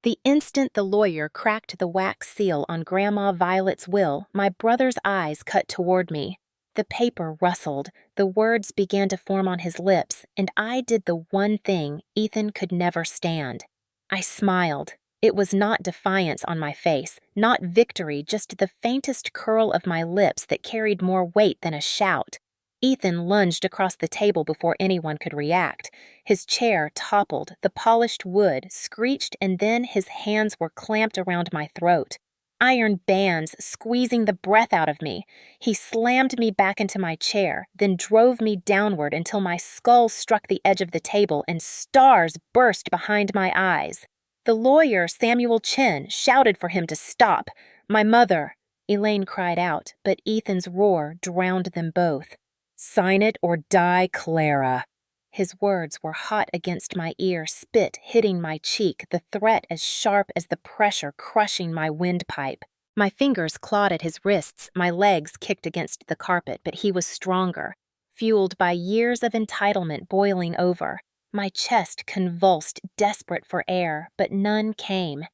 The instant the lawyer cracked the wax seal on Grandma Violet's will, my brother's eyes cut toward me. The paper rustled, the words began to form on his lips, and I did the one thing Ethan could never stand. I smiled. It was not defiance on my face, not victory, just the faintest curl of my lips that carried more weight than a shout. Ethan lunged across the table before anyone could react. His chair toppled, the polished wood screeched, and then his hands were clamped around my throat. Iron bands squeezing the breath out of me. He slammed me back into my chair, then drove me downward until my skull struck the edge of the table and stars burst behind my eyes. The lawyer, Samuel Chen, shouted for him to stop. My mother, Elaine cried out, but Ethan's roar drowned them both. "Sign it or die, Clara." His words were hot against my ear, spit hitting my cheek, the threat as sharp as the pressure crushing my windpipe. My fingers clawed at his wrists, my legs kicked against the carpet, but he was stronger, fueled by years of entitlement boiling over. My chest convulsed, desperate for air, but none came.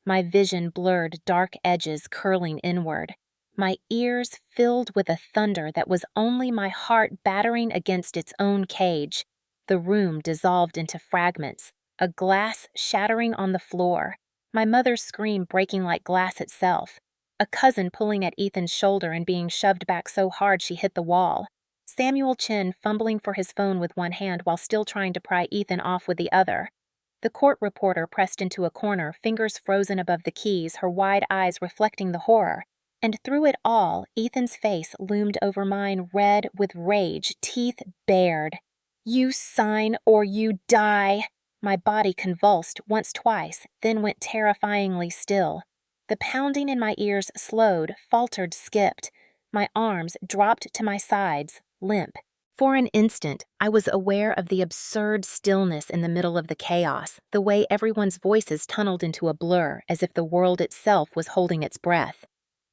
My vision blurred, dark edges curling inward. My ears filled with a thunder that was only my heart battering against its own cage. The room dissolved into fragments, a glass shattering on the floor, my mother's scream breaking like glass itself, a cousin pulling at Ethan's shoulder and being shoved back so hard she hit the wall, Samuel Chen fumbling for his phone with one hand while still trying to pry Ethan off with the other. The court reporter pressed into a corner, fingers frozen above the keys, her wide eyes reflecting the horror. And through it all, Ethan's face loomed over mine, red with rage, teeth bared. "You sign or you die." My body convulsed once, twice, then went terrifyingly still. The pounding in my ears slowed, faltered, skipped. My arms dropped to my sides, limp. For an instant, I was aware of the absurd stillness in the middle of the chaos, the way everyone's voices tunneled into a blur, as if the world itself was holding its breath.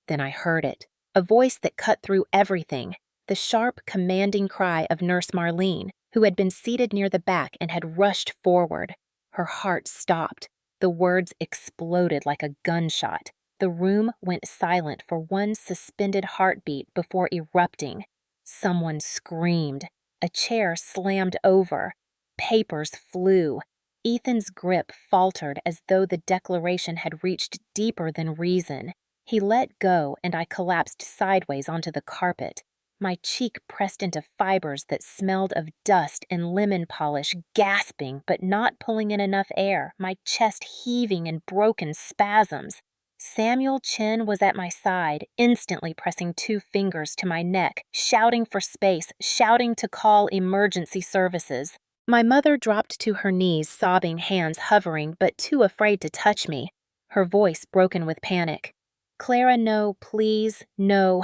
Then I heard it, a voice that cut through everything, the sharp, commanding cry of Nurse Marlene, who had been seated near the back and had rushed forward. Her heart stopped. The words exploded like a gunshot. The room went silent for one suspended heartbeat before erupting. Someone screamed. A chair slammed over. Papers flew. Ethan's grip faltered as though the declaration had reached deeper than reason. He let go, and I collapsed sideways onto the carpet. My cheek pressed into fibers that smelled of dust and lemon polish, gasping but not pulling in enough air, my chest heaving in broken spasms. Samuel Chen was at my side, instantly pressing two fingers to my neck, shouting for space, shouting to call emergency services. My mother dropped to her knees, sobbing, hands hovering, but too afraid to touch me, her voice broken with panic. "Clara, no, please, no."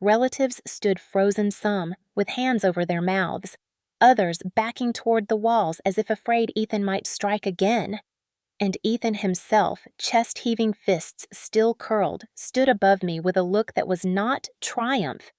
Relatives stood frozen, some with hands over their mouths, others backing toward the walls as if afraid Ethan might strike again. And Ethan himself, chest-heaving fists still curled, stood above me with a look that was not triumph,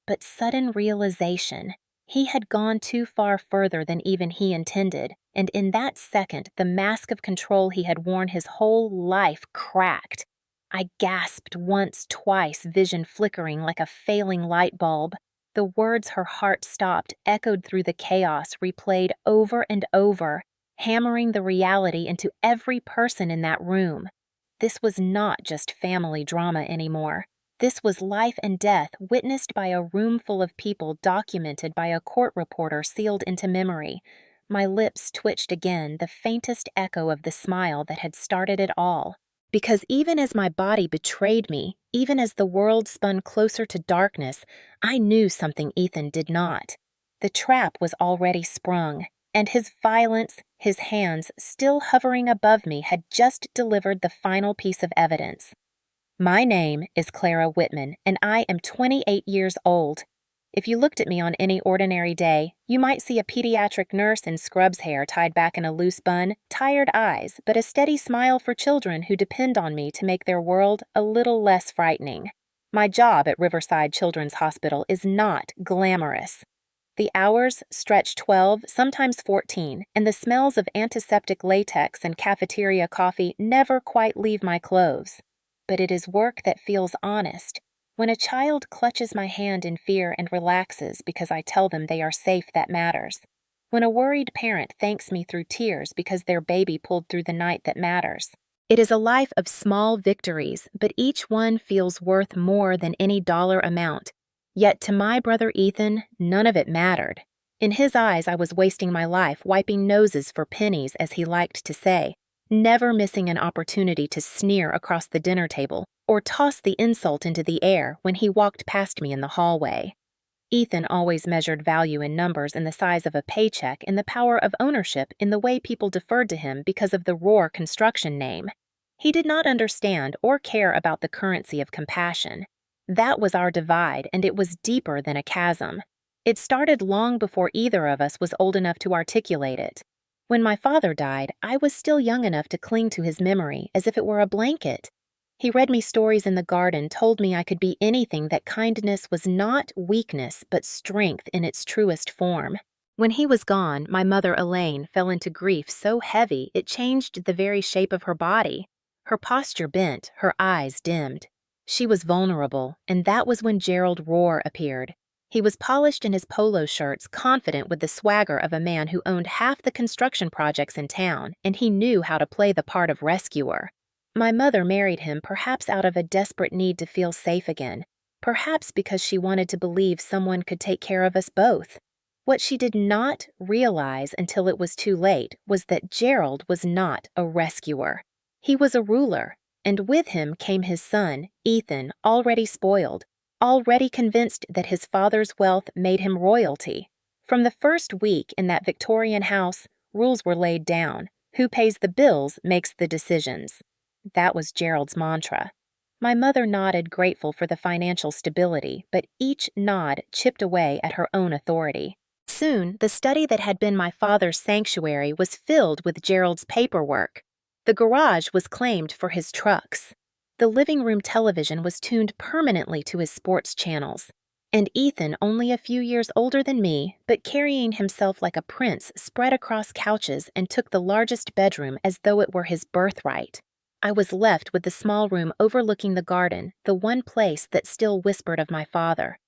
but sudden realization. He had gone too far further than even he intended, and in that second the mask of control he had worn his whole life cracked. I gasped once, twice, vision flickering like a failing light bulb. The words her heart stopped echoed through the chaos, replayed over and over, hammering the reality into every person in that room. This was not just family drama anymore. This was life and death witnessed by a room full of people, documented by a court reporter sealed into memory. My lips twitched again, the faintest echo of the smile that had started it all. Because even as my body betrayed me, even as the world spun closer to darkness, I knew something Ethan did not. The trap was already sprung, and his violence, his hands still hovering above me, had just delivered the final piece of evidence. "My name is Clara Whitman, and I am 28 years old. If you looked at me on any ordinary day, you might see a pediatric nurse in scrubs hair tied back in a loose bun, tired eyes, but a steady smile for children who depend on me to make their world a little less frightening. My job at Riverside Children's Hospital is not glamorous. The hours stretch 12, sometimes 14, and the smells of antiseptic latex and cafeteria coffee never quite leave my clothes. But it is work that feels honest. When a child clutches my hand in fear and relaxes because I tell them they are safe, that matters. When a worried parent thanks me through tears because their baby pulled through the night, that matters. It is a life of small victories, but each one feels worth more than any dollar amount. Yet to my brother Ethan, none of it mattered. In his eyes, I was wasting my life wiping noses for pennies, as he liked to say, never missing an opportunity to sneer across the dinner table or toss the insult into the air when he walked past me in the hallway. Ethan always measured value in numbers and the size of a paycheck and the power of ownership in the way people deferred to him because of the Roar Construction name. He did not understand or care about the currency of compassion. That was our divide, and it was deeper than a chasm. It started long before either of us was old enough to articulate it. When my father died, I was still young enough to cling to his memory as if it were a blanket. He read me stories in the garden, told me I could be anything, that kindness was not weakness but strength in its truest form. When he was gone, my mother Elaine fell into grief so heavy it changed the very shape of her body. Her posture bent, her eyes dimmed. She was vulnerable, and that was when Gerald Roar appeared. He was polished in his polo shirts, confident with the swagger of a man who owned half the construction projects in town, and he knew how to play the part of rescuer. My mother married him perhaps out of a desperate need to feel safe again, perhaps because she wanted to believe someone could take care of us both. What she did not realize until it was too late was that Gerald was not a rescuer. He was a ruler, and with him came his son, Ethan, already spoiled, already convinced that his father's wealth made him royalty. From the first week in that Victorian house, rules were laid down. Who pays the bills makes the decisions. That was Gerald's mantra. My mother nodded, grateful for the financial stability, but each nod chipped away at her own authority. Soon, the study that had been my father's sanctuary was filled with Gerald's paperwork. The garage was claimed for his trucks. The living room television was tuned permanently to his sports channels. And Ethan, only a few years older than me, but carrying himself like a prince, spread across couches and took the largest bedroom as though it were his birthright. I was left with the small room overlooking the garden, the one place that still whispered of my father.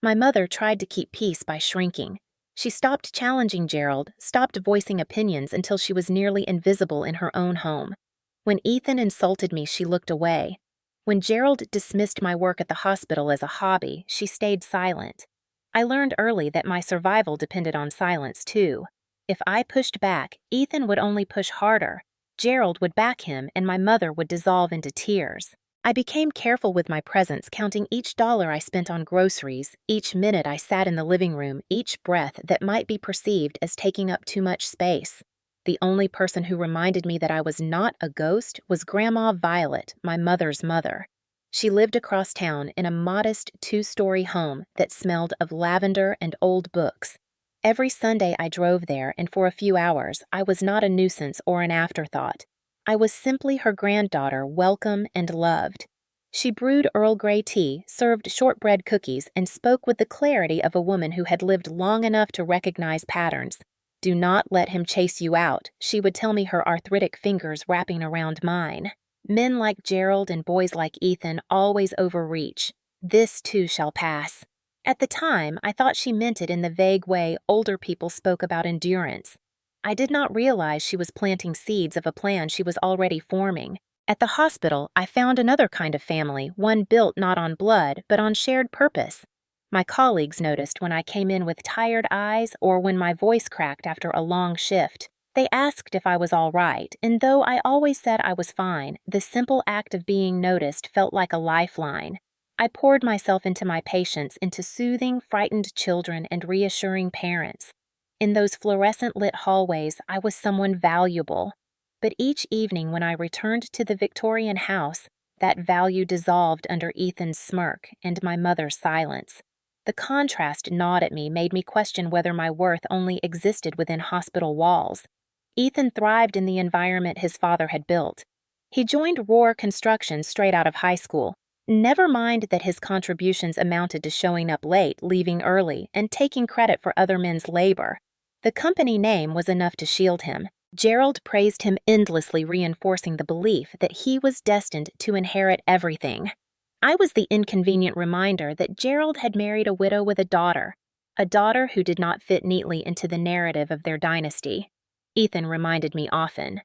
My mother tried to keep peace by shrinking. She stopped challenging Gerald, stopped voicing opinions until she was nearly invisible in her own home. When Ethan insulted me, she looked away. When Gerald dismissed my work at the hospital as a hobby, she stayed silent. I learned early that my survival depended on silence, too. If I pushed back, Ethan would only push harder. Gerald would back him, and my mother would dissolve into tears. I became careful with my presence, counting each dollar I spent on groceries, each minute I sat in the living room, each breath that might be perceived as taking up too much space. The only person who reminded me that I was not a ghost was Grandma Violet, my mother's mother. She lived across town in a modest 2-story home that smelled of lavender and old books. Every Sunday I drove there, and for a few hours I was not a nuisance or an afterthought. I was simply her granddaughter, welcome and loved. She brewed Earl Grey tea, served shortbread cookies, and spoke with the clarity of a woman who had lived long enough to recognize patterns. "Do not let him chase you out," she would tell me, her arthritic fingers wrapping around mine. "Men like Gerald and boys like Ethan always overreach. This too shall pass." At the time, I thought she meant it in the vague way older people spoke about endurance. I did not realize she was planting seeds of a plan she was already forming. At the hospital, I found another kind of family, one built not on blood, but on shared purpose. My colleagues noticed when I came in with tired eyes or when my voice cracked after a long shift. They asked if I was all right, and though I always said I was fine, the simple act of being noticed felt like a lifeline. I poured myself into my patients, into soothing frightened children and reassuring parents. In those fluorescent-lit hallways, I was someone valuable. But each evening when I returned to the Victorian house, that value dissolved under Ethan's smirk and my mother's silence. The contrast gnawed at me, made me question whether my worth only existed within hospital walls. Ethan thrived in the environment his father had built. He joined Roar Construction straight out of high school. Never mind that his contributions amounted to showing up late, leaving early, and taking credit for other men's labor. The company name was enough to shield him. Gerald praised him endlessly, reinforcing the belief that he was destined to inherit everything. I was the inconvenient reminder that Gerald had married a widow with a daughter who did not fit neatly into the narrative of their dynasty. Ethan reminded me often.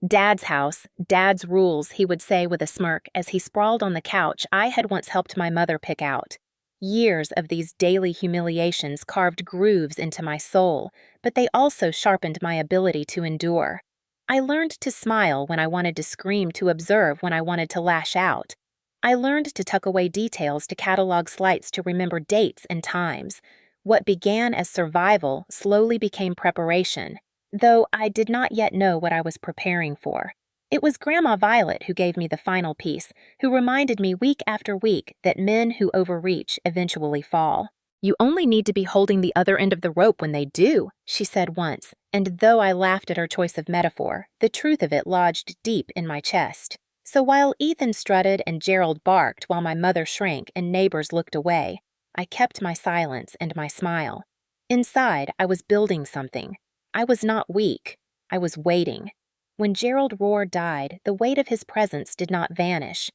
Dad's house, Dad's rules, he would say with a smirk as he sprawled on the couch I had once helped my mother pick out. Years of these daily humiliations carved grooves into my soul, but they also sharpened my ability to endure. I learned to smile when I wanted to scream, to observe when I wanted to lash out. I learned to tuck away details, to catalog slights, to remember dates and times. What began as survival slowly became preparation, though I did not yet know what I was preparing for. It was Grandma Violet who gave me the final piece, who reminded me week after week that men who overreach eventually fall. "You only need to be holding the other end of the rope when they do," she said once, and though I laughed at her choice of metaphor, the truth of it lodged deep in my chest. So while Ethan strutted and Gerald barked, while my mother shrank and neighbors looked away, I kept my silence and my smile. Inside, I was building something. I was not weak. I was waiting. When Gerald Rohr died, the weight of his presence did not vanish.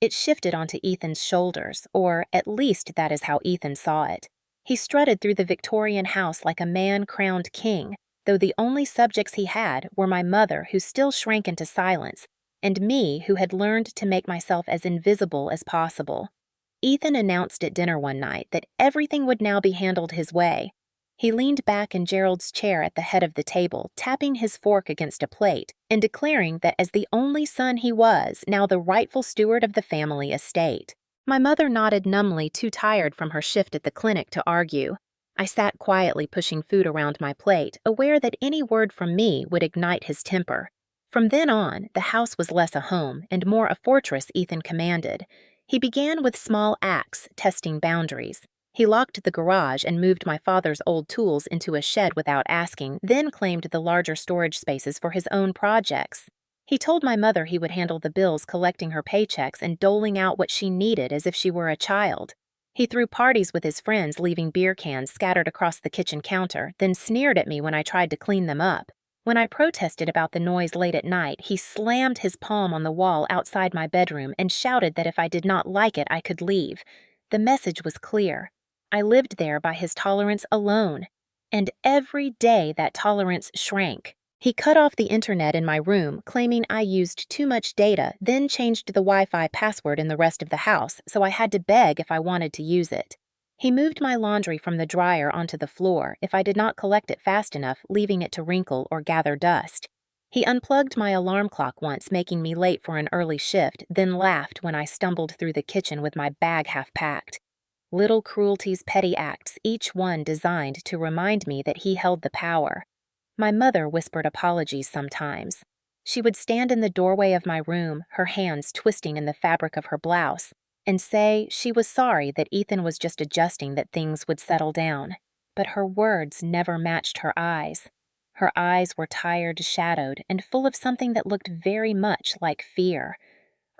It shifted onto Ethan's shoulders, or at least that is how Ethan saw it. He strutted through the Victorian house like a man crowned king, though the only subjects he had were my mother, who still shrank into silence, and me, who had learned to make myself as invisible as possible. Ethan announced at dinner one night that everything would now be handled his way. He leaned back in Gerald's chair at the head of the table, tapping his fork against a plate, and declaring that as the only son he was, now the rightful steward of the family estate. My mother nodded numbly, too tired from her shift at the clinic to argue. I sat quietly pushing food around my plate, aware that any word from me would ignite his temper. From then on, the house was less a home and more a fortress Ethan commanded. He began with small acts, testing boundaries. He locked the garage and moved my father's old tools into a shed without asking, then claimed the larger storage spaces for his own projects. He told my mother he would handle the bills, collecting her paychecks and doling out what she needed as if she were a child. He threw parties with his friends, leaving beer cans scattered across the kitchen counter, then sneered at me when I tried to clean them up. When I protested about the noise late at night, he slammed his palm on the wall outside my bedroom and shouted that if I did not like it, I could leave. The message was clear. I lived there by his tolerance alone, and every day that tolerance shrank. He cut off the internet in my room, claiming I used too much data, then changed the Wi-Fi password in the rest of the house, so I had to beg if I wanted to use it. He moved my laundry from the dryer onto the floor if I did not collect it fast enough, leaving it to wrinkle or gather dust. He unplugged my alarm clock once, making me late for an early shift, then laughed when I stumbled through the kitchen with my bag half packed. Little cruelties, petty acts, each one designed to remind me that he held the power. My mother whispered apologies sometimes. She would stand in the doorway of my room, her hands twisting in the fabric of her blouse, and say she was sorry that Ethan was just adjusting, that things would settle down. But her words never matched her eyes. Her eyes were tired, shadowed, and full of something that looked very much like fear.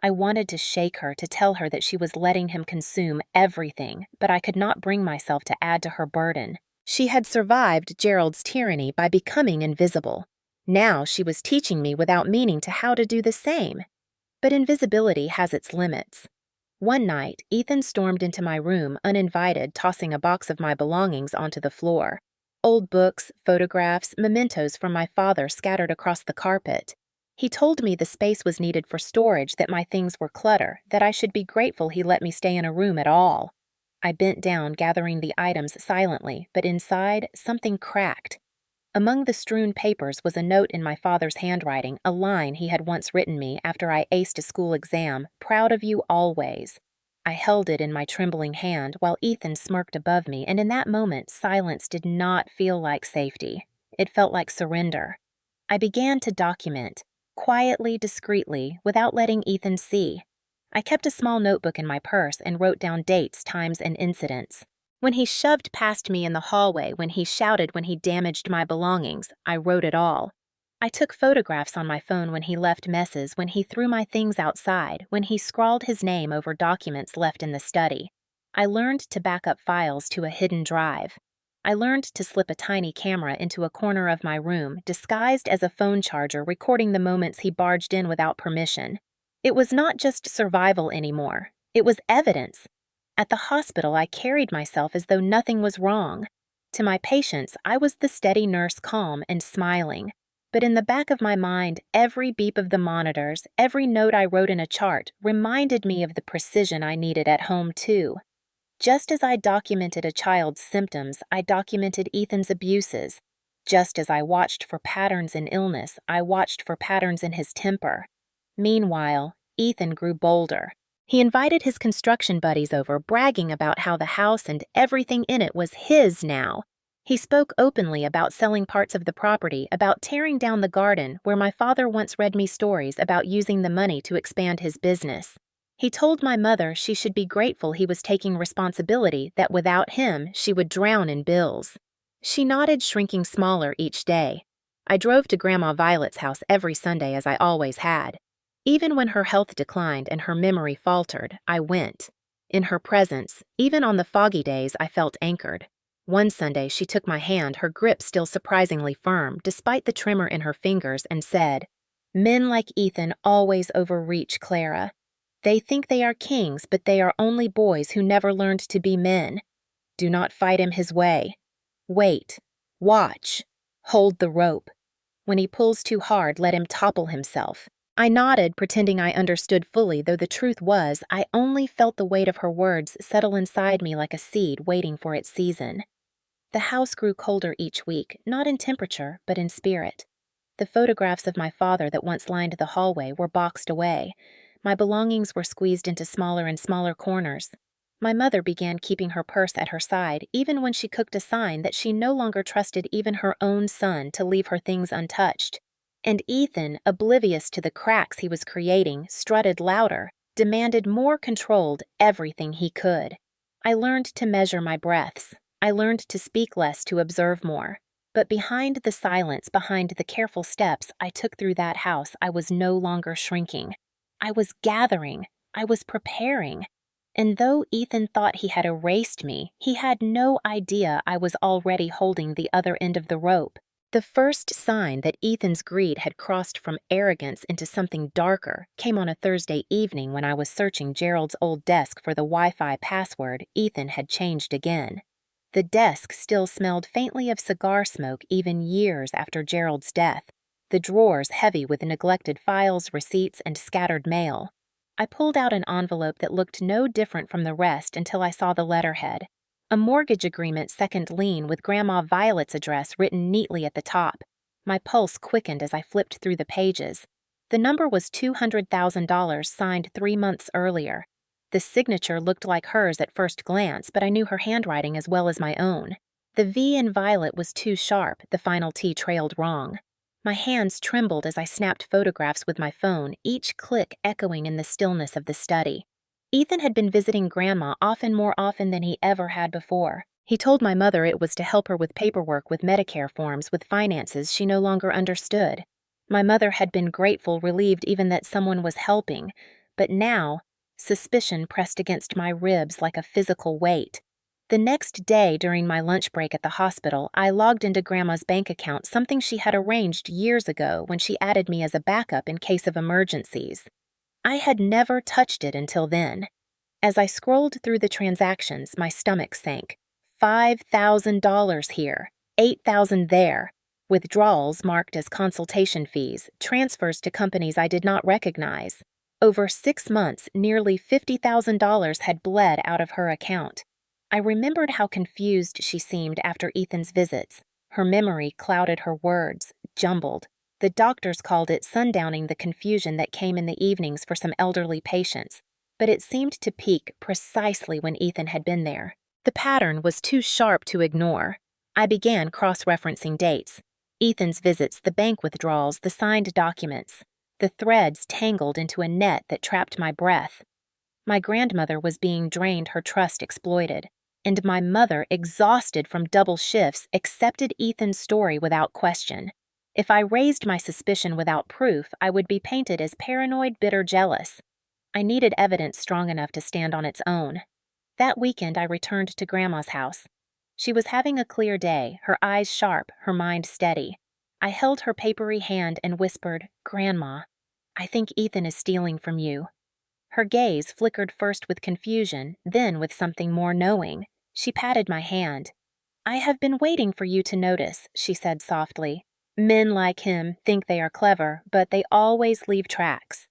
I wanted to shake her, to tell her that she was letting him consume everything, but I could not bring myself to add to her burden. She had survived Gerald's tyranny by becoming invisible. Now she was teaching me without meaning to how to do the same. But invisibility has its limits. One night, Ethan stormed into my room uninvited, tossing a box of my belongings onto the floor. Old books, photographs, mementos from my father scattered across the carpet. He told me the space was needed for storage, that my things were clutter, that I should be grateful he let me stay in a room at all. I bent down, gathering the items silently, but inside, something cracked. Among the strewn papers was a note in my father's handwriting, a line he had once written me after I aced a school exam, "Proud of you always." I held it in my trembling hand while Ethan smirked above me, and in that moment, silence did not feel like safety. It felt like surrender. I began to document. Quietly, discreetly, without letting Ethan see. I kept a small notebook in my purse and wrote down dates, times, and incidents. When he shoved past me in the hallway, when he shouted, when he damaged my belongings, I wrote it all. I took photographs on my phone when he left messes, when he threw my things outside, when he scrawled his name over documents left in the study. I learned to back up files to a hidden drive. I learned to slip a tiny camera into a corner of my room, disguised as a phone charger, recording the moments he barged in without permission. It was not just survival anymore. It was evidence. At the hospital, I carried myself as though nothing was wrong. To my patients, I was the steady nurse, calm and smiling. But in the back of my mind, every beep of the monitors, every note I wrote in a chart, reminded me of the precision I needed at home, too. Just as I documented a child's symptoms, I documented Ethan's abuses. Just as I watched for patterns in illness, I watched for patterns in his temper. Meanwhile, Ethan grew bolder. He invited his construction buddies over, bragging about how the house and everything in it was his now. He spoke openly about selling parts of the property, about tearing down the garden where my father once read me stories about using the money to expand his business. He told my mother she should be grateful he was taking responsibility, that without him she would drown in bills. She nodded, shrinking smaller each day. I drove to Grandma Violet's house every Sunday, as I always had. Even when her health declined and her memory faltered, I went. In her presence, even on the foggy days, I felt anchored. One Sunday, she took my hand, her grip still surprisingly firm, despite the tremor in her fingers, and said, "Men like Ethan always overreach, Clara. They think they are kings, but they are only boys who never learned to be men. Do not fight him his way. Wait. Watch. Hold the rope. When he pulls too hard, let him topple himself." I nodded, pretending I understood fully, though the truth was, I only felt the weight of her words settle inside me like a seed waiting for its season. The house grew colder each week, not in temperature, but in spirit. The photographs of my father that once lined the hallway were boxed away. My belongings were squeezed into smaller and smaller corners. My mother began keeping her purse at her side, even when she cooked a sign that she no longer trusted even her own son to leave her things untouched. And Ethan, oblivious to the cracks he was creating, strutted louder, demanded more controlled everything he could. I learned to measure my breaths. I learned to speak less, to observe more. But behind the silence, behind the careful steps I took through that house, I was no longer shrinking. I was gathering. I was preparing. And though Ethan thought he had erased me, he had no idea I was already holding the other end of the rope. The first sign that Ethan's greed had crossed from arrogance into something darker came on a Thursday evening when I was searching Gerald's old desk for the Wi-Fi password Ethan had changed again. The desk still smelled faintly of cigar smoke even years after Gerald's death, the drawers heavy with neglected files, receipts, and scattered mail. I pulled out an envelope that looked no different from the rest until I saw the letterhead. A mortgage agreement, second lien, with Grandma Violet's address written neatly at the top. My pulse quickened as I flipped through the pages. The number was $200,000, signed 3 months earlier. The signature looked like hers at first glance, but I knew her handwriting as well as my own. The V in Violet was too sharp, the final T trailed wrong. My hands trembled as I snapped photographs with my phone, each click echoing in the stillness of the study. Ethan had been visiting Grandma more often than he ever had before. He told my mother it was to help her with paperwork, with Medicare forms, with finances she no longer understood. My mother had been grateful, relieved even that someone was helping, but now, suspicion pressed against my ribs like a physical weight. The next day, during my lunch break at the hospital, I logged into Grandma's bank account, something she had arranged years ago when she added me as a backup in case of emergencies. I had never touched it until then. As I scrolled through the transactions, my stomach sank. $5,000 here, $8,000 there. Withdrawals marked as consultation fees, transfers to companies I did not recognize. Over 6 months, nearly $50,000 had bled out of her account. I remembered how confused she seemed after Ethan's visits. Her memory clouded her words, jumbled. The doctors called it sundowning, the confusion that came in the evenings for some elderly patients, but it seemed to peak precisely when Ethan had been there. The pattern was too sharp to ignore. I began cross-referencing dates. Ethan's visits, the bank withdrawals, the signed documents. The threads tangled into a net that trapped my breath. My grandmother was being drained, her trust exploited. And my mother, exhausted from double shifts, accepted Ethan's story without question. If I raised my suspicion without proof, I would be painted as paranoid, bitter, jealous. I needed evidence strong enough to stand on its own. That weekend, I returned to Grandma's house. She was having a clear day, her eyes sharp, her mind steady. I held her papery hand and whispered, "Grandma, I think Ethan is stealing from you." Her gaze flickered first with confusion, then with something more knowing. She patted my hand. "I have been waiting for you to notice," she said softly. "Men like him think they are clever, but they always leave tracks."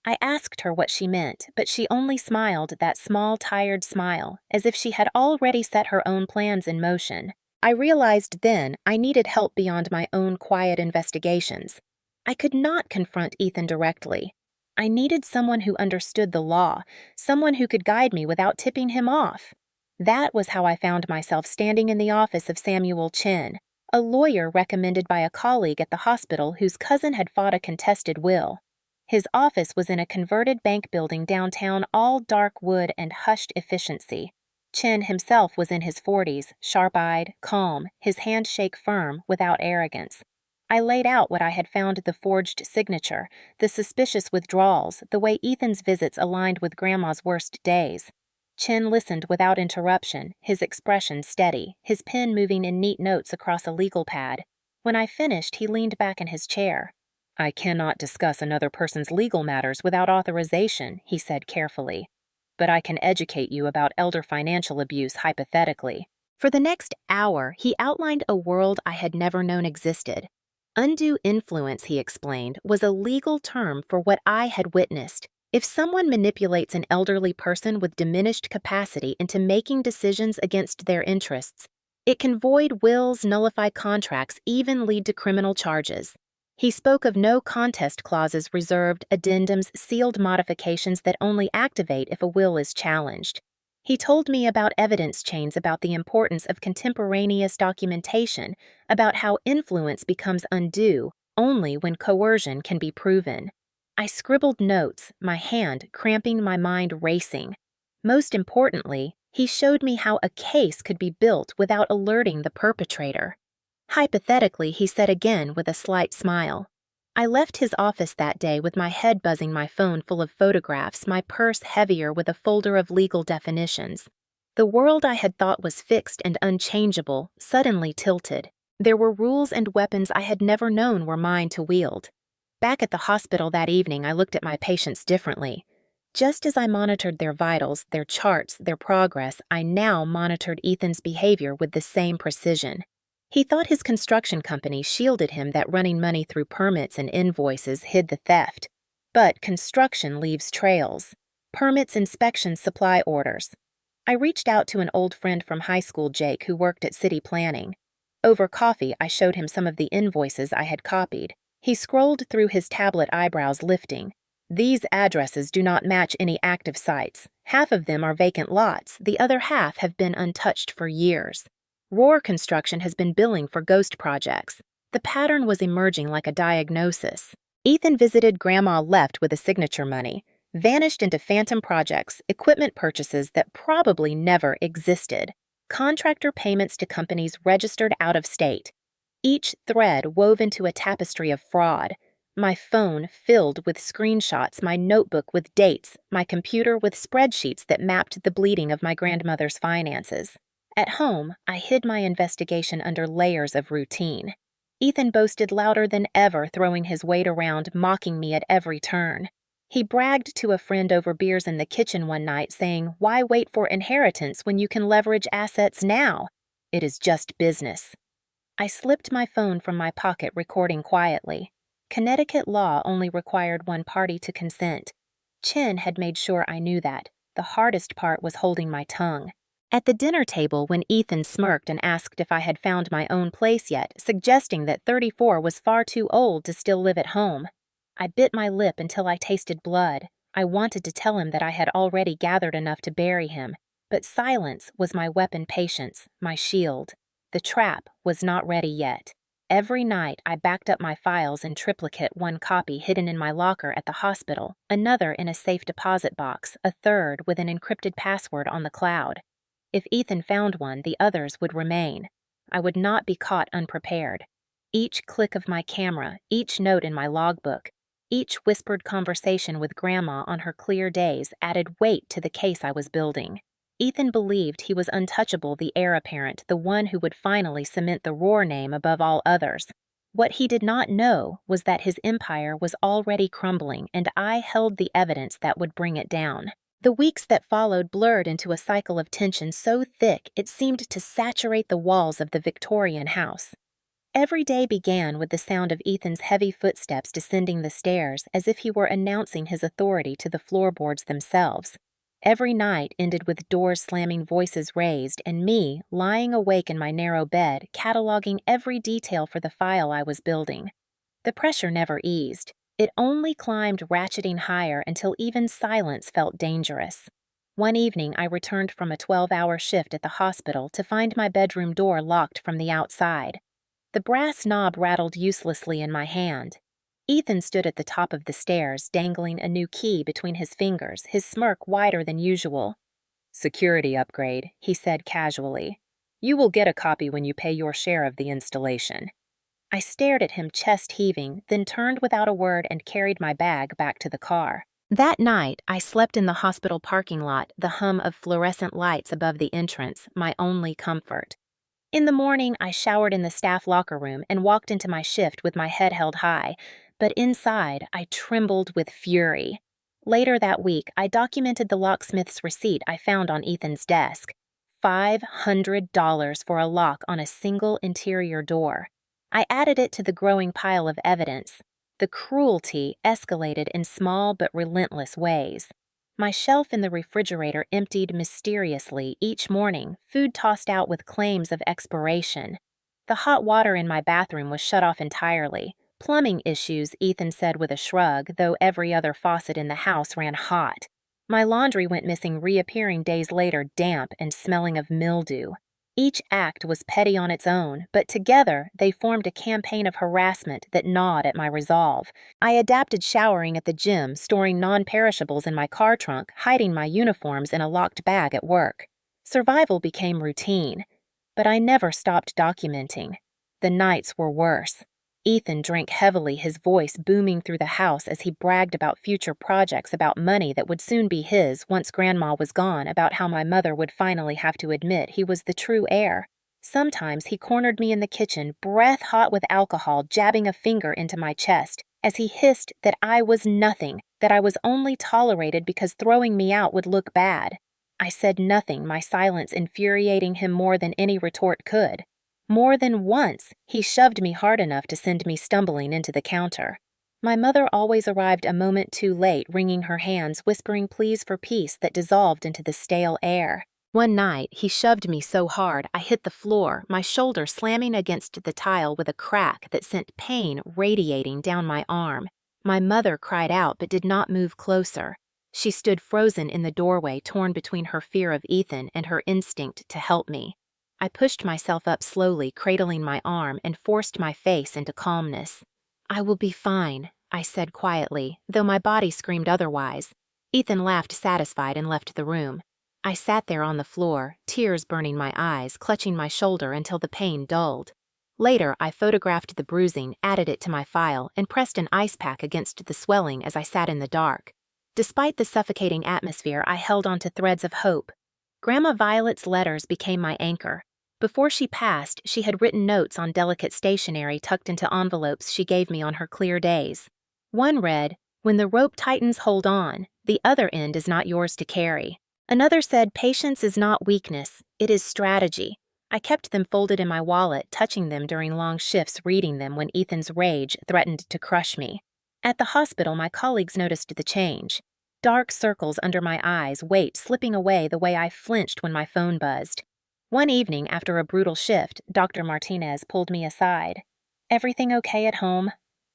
I asked her what she meant, but she only smiled that small, tired smile, as if she had already set her own plans in motion. I realized then I needed help beyond my own quiet investigations. I could not confront Ethan directly. I needed someone who understood the law, someone who could guide me without tipping him off. That was how I found myself standing in the office of Samuel Chen, a lawyer recommended by a colleague at the hospital whose cousin had fought a contested will. His office was in a converted bank building downtown, all dark wood and hushed efficiency. Chen himself was in his 40s, sharp-eyed, calm, his handshake firm, without arrogance. I laid out what I had found: the forged signature, the suspicious withdrawals, the way Ethan's visits aligned with Grandma's worst days. Chen listened without interruption, his expression steady, his pen moving in neat notes across a legal pad. When I finished, he leaned back in his chair. "I cannot discuss another person's legal matters without authorization," he said carefully. "But I can educate you about elder financial abuse hypothetically." For the next hour, he outlined a world I had never known existed. Undue influence, he explained, was a legal term for what I had witnessed. If someone manipulates an elderly person with diminished capacity into making decisions against their interests, it can void wills, nullify contracts, even lead to criminal charges. He spoke of no contest clauses, reserved addendums, sealed modifications that only activate if a will is challenged. He told me about evidence chains, about the importance of contemporaneous documentation, about how influence becomes undue only when coercion can be proven. I scribbled notes, my hand cramping, my mind racing. Most importantly, he showed me how a case could be built without alerting the perpetrator. Hypothetically, he said again with a slight smile. I left his office that day with my head buzzing, my phone full of photographs, my purse heavier with a folder of legal definitions. The world I had thought was fixed and unchangeable suddenly tilted. There were rules and weapons I had never known were mine to wield. Back at the hospital that evening, I looked at my patients differently. Just as I monitored their vitals, their charts, their progress, I now monitored Ethan's behavior with the same precision. He thought his construction company shielded him, that running money through permits and invoices hid the theft. But construction leaves trails. Permits, inspections, supply orders. I reached out to an old friend from high school, Jake, who worked at city planning. Over coffee, I showed him some of the invoices I had copied. He scrolled through his tablet, eyebrows lifting. "These addresses do not match any active sites. Half of them are vacant lots. The other half have been untouched for years. Roar Construction has been billing for ghost projects." The pattern was emerging like a diagnosis. Ethan visited Grandma, left with the signature money, vanished into phantom projects, equipment purchases that probably never existed, contractor payments to companies registered out of state. Each thread wove into a tapestry of fraud. My phone filled with screenshots, my notebook with dates, my computer with spreadsheets that mapped the bleeding of my grandmother's finances. At home, I hid my investigation under layers of routine. Ethan boasted louder than ever, throwing his weight around, mocking me at every turn. He bragged to a friend over beers in the kitchen one night, saying, "Why wait for inheritance when you can leverage assets now? It is just business." I slipped my phone from my pocket, recording quietly. Connecticut law only required one party to consent. Chen had made sure I knew that. The hardest part was holding my tongue. At the dinner table, when Ethan smirked and asked if I had found my own place yet, suggesting that 34 was far too old to still live at home, I bit my lip until I tasted blood. I wanted to tell him that I had already gathered enough to bury him, but silence was my weapon, patience, my shield. The trap was not ready yet. Every night, I backed up my files in triplicate, one copy hidden in my locker at the hospital, another in a safe deposit box, a third with an encrypted password on the cloud. If Ethan found one, the others would remain. I would not be caught unprepared. Each click of my camera, each note in my logbook, each whispered conversation with Grandma on her clear days added weight to the case I was building. Ethan believed he was untouchable, the heir apparent, the one who would finally cement the Roar name above all others. What he did not know was that his empire was already crumbling, and I held the evidence that would bring it down. The weeks that followed blurred into a cycle of tension so thick it seemed to saturate the walls of the Victorian house. Every day began with the sound of Ethan's heavy footsteps descending the stairs as if he were announcing his authority to the floorboards themselves. Every night ended with doors slamming, voices raised, and me lying awake in my narrow bed, cataloging every detail for the file I was building. The pressure never eased. It only climbed, ratcheting higher until even silence felt dangerous. One evening, I returned from a 12-hour shift at the hospital to find my bedroom door locked from the outside. The brass knob rattled uselessly in my hand. Ethan stood at the top of the stairs, dangling a new key between his fingers, his smirk wider than usual. "Security upgrade," he said casually. "You will get a copy when you pay your share of the installation." I stared at him, chest heaving, then turned without a word and carried my bag back to the car. That night, I slept in the hospital parking lot, the hum of fluorescent lights above the entrance, my only comfort. In the morning, I showered in the staff locker room and walked into my shift with my head held high, but inside, I trembled with fury. Later that week, I documented the locksmith's receipt I found on Ethan's desk. $500 for a lock on a single interior door. I added it to the growing pile of evidence. The cruelty escalated in small but relentless ways. My shelf in the refrigerator emptied mysteriously each morning, food tossed out with claims of expiration. The hot water in my bathroom was shut off entirely. Plumbing issues, Ethan said with a shrug, though every other faucet in the house ran hot. My laundry went missing, reappearing days later damp and smelling of mildew. Each act was petty on its own, but together they formed a campaign of harassment that gnawed at my resolve. I adapted showering at the gym, storing non-perishables in my car trunk, hiding my uniforms in a locked bag at work. Survival became routine, but I never stopped documenting. The nights were worse. Ethan drank heavily, his voice booming through the house as he bragged about future projects, about money that would soon be his once Grandma was gone, about how my mother would finally have to admit he was the true heir. Sometimes he cornered me in the kitchen, breath hot with alcohol, jabbing a finger into my chest, as he hissed that I was nothing, that I was only tolerated because throwing me out would look bad. I said nothing, my silence infuriating him more than any retort could. More than once, he shoved me hard enough to send me stumbling into the counter. My mother always arrived a moment too late, wringing her hands, whispering pleas for peace that dissolved into the stale air. One night, he shoved me so hard I hit the floor, my shoulder slamming against the tile with a crack that sent pain radiating down my arm. My mother cried out but did not move closer. She stood frozen in the doorway, torn between her fear of Ethan and her instinct to help me. I pushed myself up slowly, cradling my arm, and forced my face into calmness. "I will be fine," I said quietly, though my body screamed otherwise. Ethan laughed satisfied and left the room. I sat there on the floor, tears burning my eyes, clutching my shoulder until the pain dulled. Later, I photographed the bruising, added it to my file, and pressed an ice pack against the swelling as I sat in the dark. Despite the suffocating atmosphere, I held on to threads of hope. Grandma Violet's letters became my anchor. Before she passed, she had written notes on delicate stationery tucked into envelopes she gave me on her clear days. One read, "When the rope tightens, hold on. The other end is not yours to carry." Another said, "Patience is not weakness, it is strategy." I kept them folded in my wallet, touching them during long shifts, reading them when Ethan's rage threatened to crush me. At the hospital, my colleagues noticed the change. Dark circles under my eyes, weight slipping away the way I flinched when my phone buzzed. One evening, after a brutal shift, Dr. Martinez pulled me aside. "Everything okay at home?"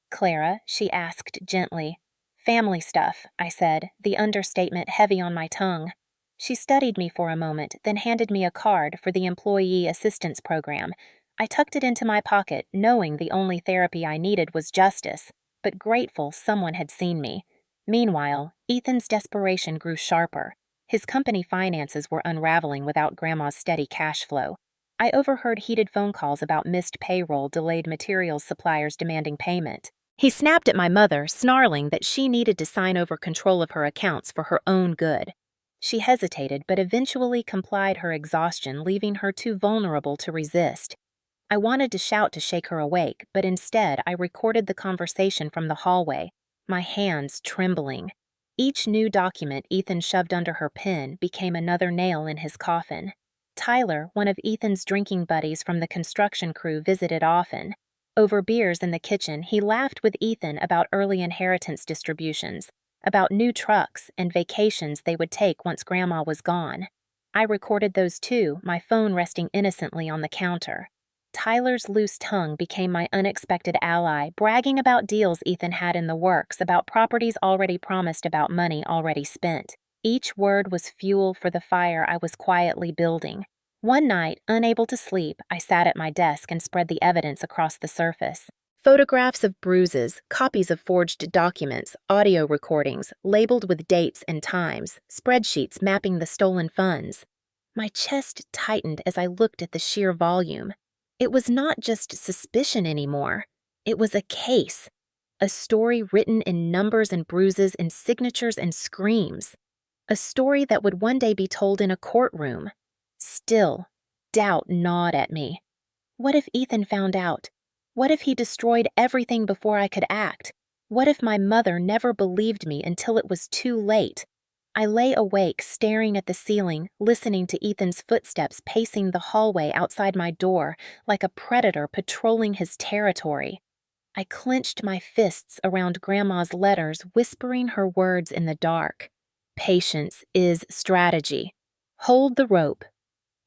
"Clara," she asked gently. "Family stuff," I said, the understatement heavy on my tongue. She studied me for a moment, then handed me a card for the Employee Assistance Program. I tucked it into my pocket, knowing the only therapy I needed was justice, but grateful someone had seen me. Meanwhile, Ethan's desperation grew sharper. His company finances were unraveling without Grandma's steady cash flow. I overheard heated phone calls about missed payroll, delayed materials suppliers demanding payment. He snapped at my mother, snarling that she needed to sign over control of her accounts for her own good. She hesitated, but eventually complied, her exhaustion leaving her too vulnerable to resist. I wanted to shout to shake her awake, but instead I recorded the conversation from the hallway, my hands trembling. Each new document Ethan shoved under her pen became another nail in his coffin. Tyler, one of Ethan's drinking buddies from the construction crew, visited often. Over beers in the kitchen, he laughed with Ethan about early inheritance distributions, about new trucks and vacations they would take once Grandma was gone. I recorded those too, my phone resting innocently on the counter. Tyler's loose tongue became my unexpected ally, bragging about deals Ethan had in the works, about properties already promised, about money already spent. Each word was fuel for the fire I was quietly building. One night, unable to sleep, I sat at my desk and spread the evidence across the surface. Photographs of bruises, copies of forged documents, audio recordings, labeled with dates and times, spreadsheets mapping the stolen funds. My chest tightened as I looked at the sheer volume. It was not just suspicion anymore. It was a case. A story written in numbers and bruises, in signatures and screams. A story that would one day be told in a courtroom. Still, doubt gnawed at me. What if Ethan found out? What if he destroyed everything before I could act? What if my mother never believed me until it was too late? I lay awake, staring at the ceiling, listening to Ethan's footsteps pacing the hallway outside my door, like a predator patrolling his territory. I clenched my fists around Grandma's letters, whispering her words in the dark. Patience is strategy. Hold the rope.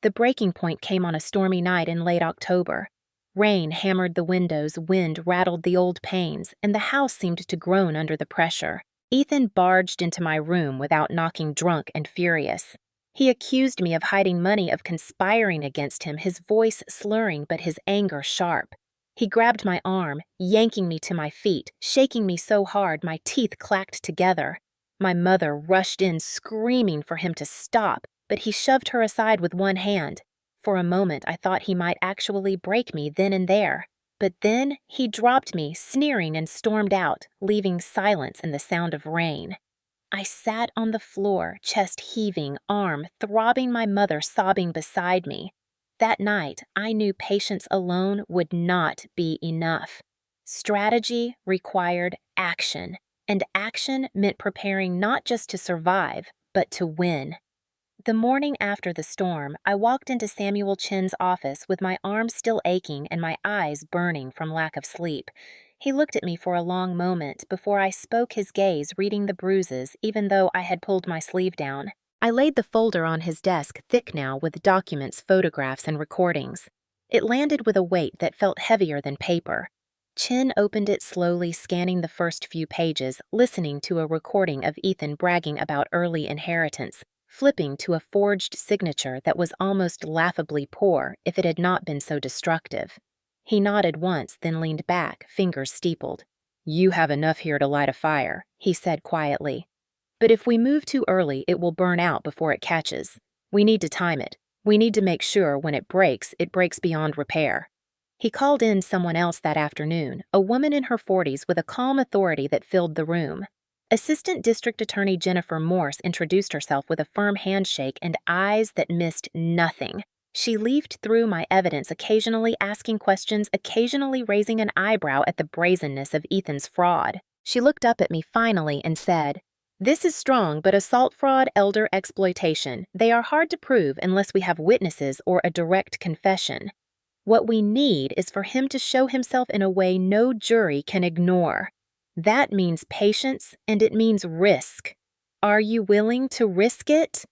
The breaking point came on a stormy night in late October. Rain hammered the windows, wind rattled the old panes, and the house seemed to groan under the pressure. Ethan barged into my room without knocking, drunk and furious. He accused me of hiding money, of conspiring against him, his voice slurring but his anger sharp. He grabbed my arm, yanking me to my feet, shaking me so hard my teeth clacked together. My mother rushed in, screaming for him to stop, but he shoved her aside with one hand. For a moment I thought he might actually break me then and there. But then he dropped me, sneering, and stormed out, leaving silence and the sound of rain. I sat on the floor, chest heaving, arm throbbing, my mother sobbing beside me. That night, I knew patience alone would not be enough. Strategy required action, and action meant preparing not just to survive, but to win. The morning after the storm, I walked into Samuel Chin's office with my arms still aching and my eyes burning from lack of sleep. He looked at me for a long moment before I spoke, his gaze reading the bruises even though I had pulled my sleeve down. I laid the folder on his desk, thick now with documents, photographs, and recordings. It landed with a weight that felt heavier than paper. Chin opened it slowly, scanning the first few pages, listening to a recording of Ethan bragging about early inheritance, flipping to a forged signature that was almost laughably poor if it had not been so destructive. He nodded once, then leaned back, fingers steepled. "You have enough here to light a fire," he said quietly. "But if we move too early, it will burn out before it catches. We need to time it. We need to make sure when it breaks beyond repair." He called in someone else that afternoon, a woman in her 40s with a calm authority that filled the room. Assistant District Attorney Jennifer Morse introduced herself with a firm handshake and eyes that missed nothing. She leafed through my evidence, occasionally asking questions, occasionally raising an eyebrow at the brazenness of Ethan's fraud. She looked up at me finally and said, "This is strong, but assault, fraud, elder exploitation. They are hard to prove unless we have witnesses or a direct confession. What we need is for him to show himself in a way no jury can ignore. That means patience, and it means risk. Are you willing to risk it?"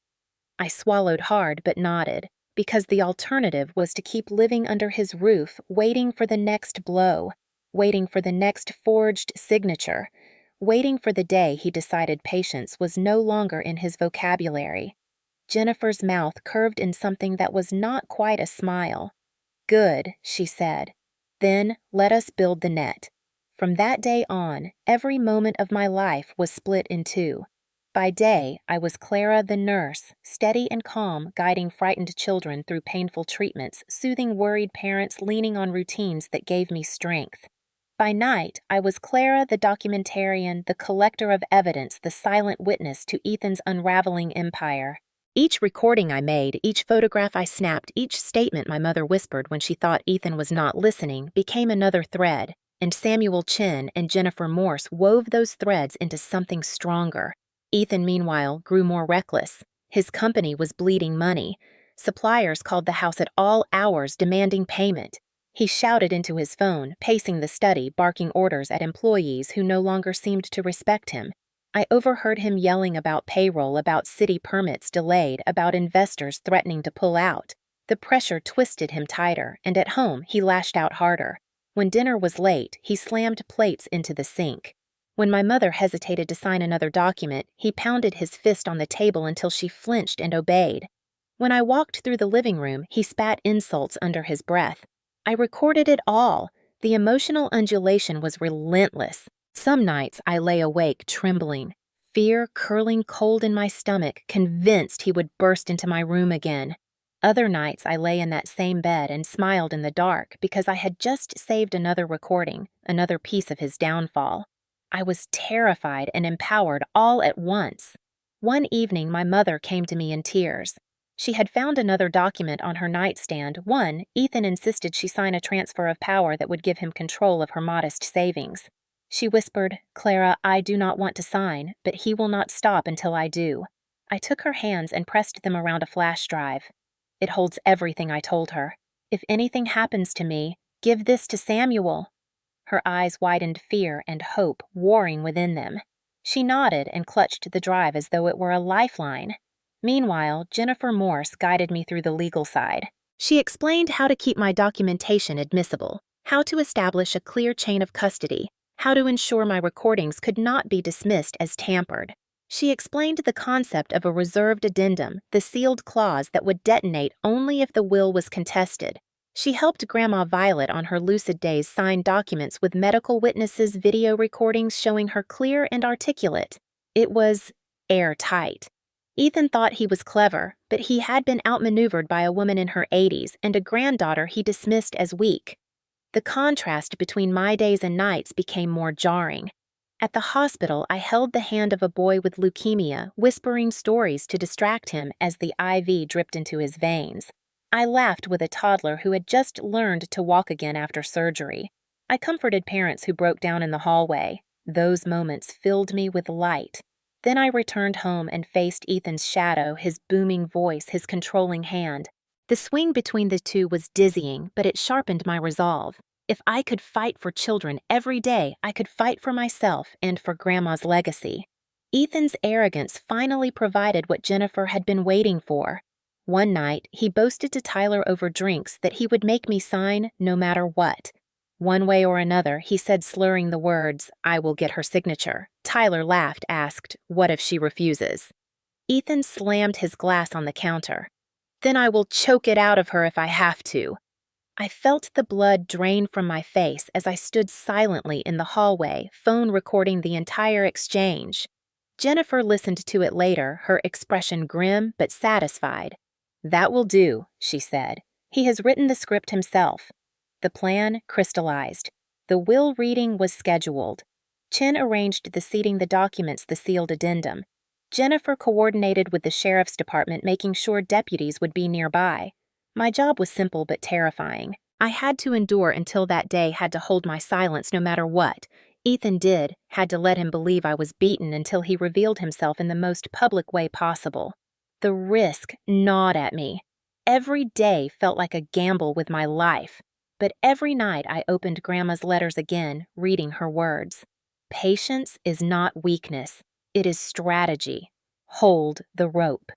I swallowed hard but nodded, because the alternative was to keep living under his roof, waiting for the next blow, waiting for the next forged signature, waiting for the day he decided patience was no longer in his vocabulary. Jennifer's mouth curved in something that was not quite a smile. "Good," she said. "Then let us build the net." From that day on, every moment of my life was split in two. By day, I was Clara the nurse, steady and calm, guiding frightened children through painful treatments, soothing worried parents, leaning on routines that gave me strength. By night, I was Clara the documentarian, the collector of evidence, the silent witness to Ethan's unraveling empire. Each recording I made, each photograph I snapped, each statement my mother whispered when she thought Ethan was not listening became another thread, and Samuel Chin and Jennifer Morse wove those threads into something stronger. Ethan, meanwhile, grew more reckless. His company was bleeding money. Suppliers called the house at all hours demanding payment. He shouted into his phone, pacing the study, barking orders at employees who no longer seemed to respect him. I overheard him yelling about payroll, about city permits delayed, about investors threatening to pull out. The pressure twisted him tighter, and at home he lashed out harder. When dinner was late, he slammed plates into the sink. When my mother hesitated to sign another document, he pounded his fist on the table until she flinched and obeyed. When I walked through the living room, he spat insults under his breath. I recorded it all. The emotional undulation was relentless. Some nights I lay awake trembling, fear curling cold in my stomach, convinced he would burst into my room again. Other nights I lay in that same bed and smiled in the dark because I had just saved another recording, another piece of his downfall. I was terrified and empowered all at once. One evening, my mother came to me in tears. She had found another document on her nightstand. One, Ethan insisted she sign a transfer of power that would give him control of her modest savings. She whispered, "Clara, I do not want to sign, but he will not stop until I do." I took her hands and pressed them around a flash drive. "It holds everything I told her. If anything happens to me, give this to Samuel." Her eyes widened, fear and hope warring within them. She nodded and clutched the drive as though it were a lifeline. Meanwhile, Jennifer Morse guided me through the legal side. She explained how to keep my documentation admissible, how to establish a clear chain of custody, how to ensure my recordings could not be dismissed as tampered. She explained the concept of a reserved addendum, the sealed clause that would detonate only if the will was contested. She helped Grandma Violet on her lucid days sign documents with medical witnesses' video recordings showing her clear and articulate. It was airtight. Ethan thought he was clever, but he had been outmaneuvered by a woman in her 80s and a granddaughter he dismissed as weak. The contrast between my days and nights became more jarring. At the hospital, I held the hand of a boy with leukemia, whispering stories to distract him as the IV dripped into his veins. I laughed with a toddler who had just learned to walk again after surgery. I comforted parents who broke down in the hallway. Those moments filled me with light. Then I returned home and faced Ethan's shadow, his booming voice, his controlling hand. The swing between the two was dizzying, but it sharpened my resolve. If I could fight for children every day, I could fight for myself and for Grandma's legacy. Ethan's arrogance finally provided what Jennifer had been waiting for. One night, he boasted to Tyler over drinks that he would make me sign no matter what. One way or another, he said, slurring the words, "I will get her signature." Tyler laughed, asked, "What if she refuses?" Ethan slammed his glass on the counter. "Then I will choke it out of her if I have to." I felt the blood drain from my face as I stood silently in the hallway, phone recording the entire exchange. Jennifer listened to it later, her expression grim but satisfied. "That will do," she said. "He has written the script himself." The plan crystallized. The will reading was scheduled. Chin arranged the seating the documents the sealed addendum. Jennifer coordinated with the sheriff's department, making sure deputies would be nearby. My job was simple but terrifying. I had to endure until that day, had to hold my silence no matter what. Ethan had to let him believe I was beaten until he revealed himself in the most public way possible. The risk gnawed at me. Every day felt like a gamble with my life. But every night I opened Grandma's letters again, reading her words. Patience is not weakness. It is strategy. Hold the rope.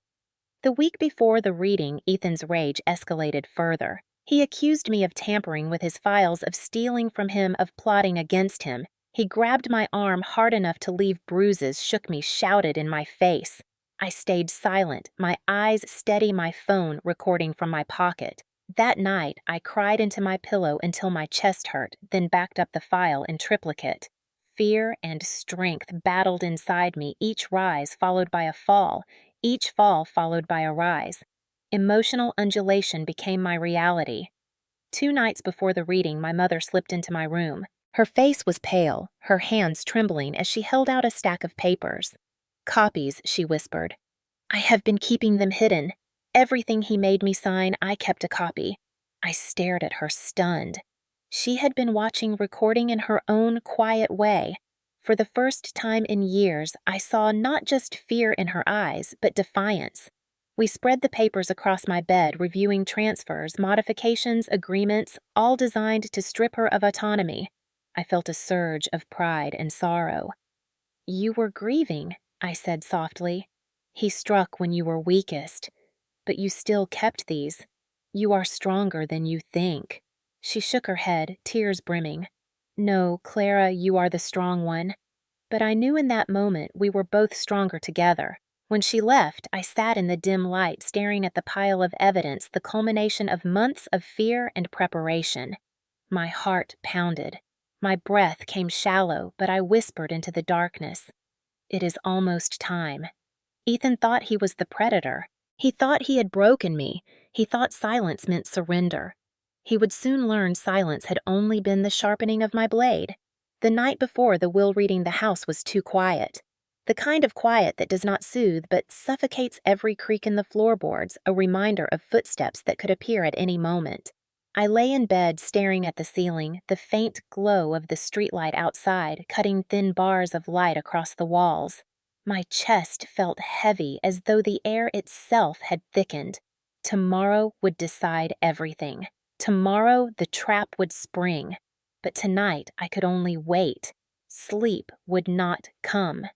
The week before the reading, Ethan's rage escalated further. He accused me of tampering with his files, of stealing from him, of plotting against him. He grabbed my arm hard enough to leave bruises, shook me, shouted in my face. I stayed silent, my eyes steady, my phone recording from my pocket. That night, I cried into my pillow until my chest hurt, then backed up the file in triplicate. Fear and strength battled inside me, each rise followed by a fall, each fall followed by a rise. Emotional undulation became my reality. 2 nights before the reading, my mother slipped into my room. Her face was pale, her hands trembling as she held out a stack of papers. "Copies," she whispered. "I have been keeping them hidden. Everything he made me sign, I kept a copy." I stared at her, stunned. She had been watching recording in her own quiet way. For the first time in years, I saw not just fear in her eyes, but defiance. We spread the papers across my bed, reviewing transfers, modifications, agreements, all designed to strip her of autonomy. I felt a surge of pride and sorrow. "You were grieving," I said softly. "He struck when you were weakest. But you still kept these. You are stronger than you think." She shook her head, tears brimming. "No, Clara, you are the strong one." But I knew in that moment we were both stronger together. When she left, I sat in the dim light, staring at the pile of evidence, the culmination of months of fear and preparation. My heart pounded. My breath came shallow, but I whispered into the darkness. "It is almost time." Ethan thought he was the predator. He thought he had broken me. He thought silence meant surrender. He would soon learn silence had only been the sharpening of my blade. The night before the will reading, the house was too quiet. The kind of quiet that does not soothe but suffocates every creak in the floorboards, a reminder of footsteps that could appear at any moment. I lay in bed staring at the ceiling, the faint glow of the streetlight outside cutting thin bars of light across the walls. My chest felt heavy, as though the air itself had thickened. Tomorrow would decide everything. Tomorrow the trap would spring. But tonight I could only wait. Sleep would not come.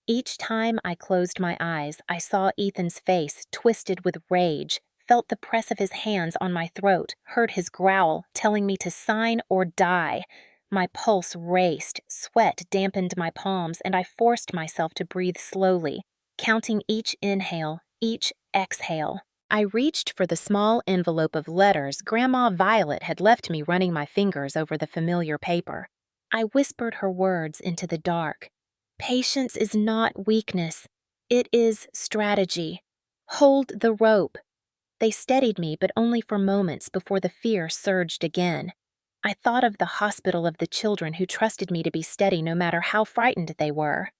Each time I closed my eyes, I saw Ethan's face twisted with rage, felt the press of his hands on my throat, heard his growl telling me to sign or die. My pulse raced, sweat dampened my palms, and I forced myself to breathe slowly, counting each inhale, each exhale. I reached for the small envelope of letters Grandma Violet had left me, running my fingers over the familiar paper. I whispered her words into the dark. "Patience is not weakness. It is strategy. Hold the rope." They steadied me, but only for moments before the fear surged again. I thought of the hospital, of the children who trusted me to be steady no matter how frightened they were.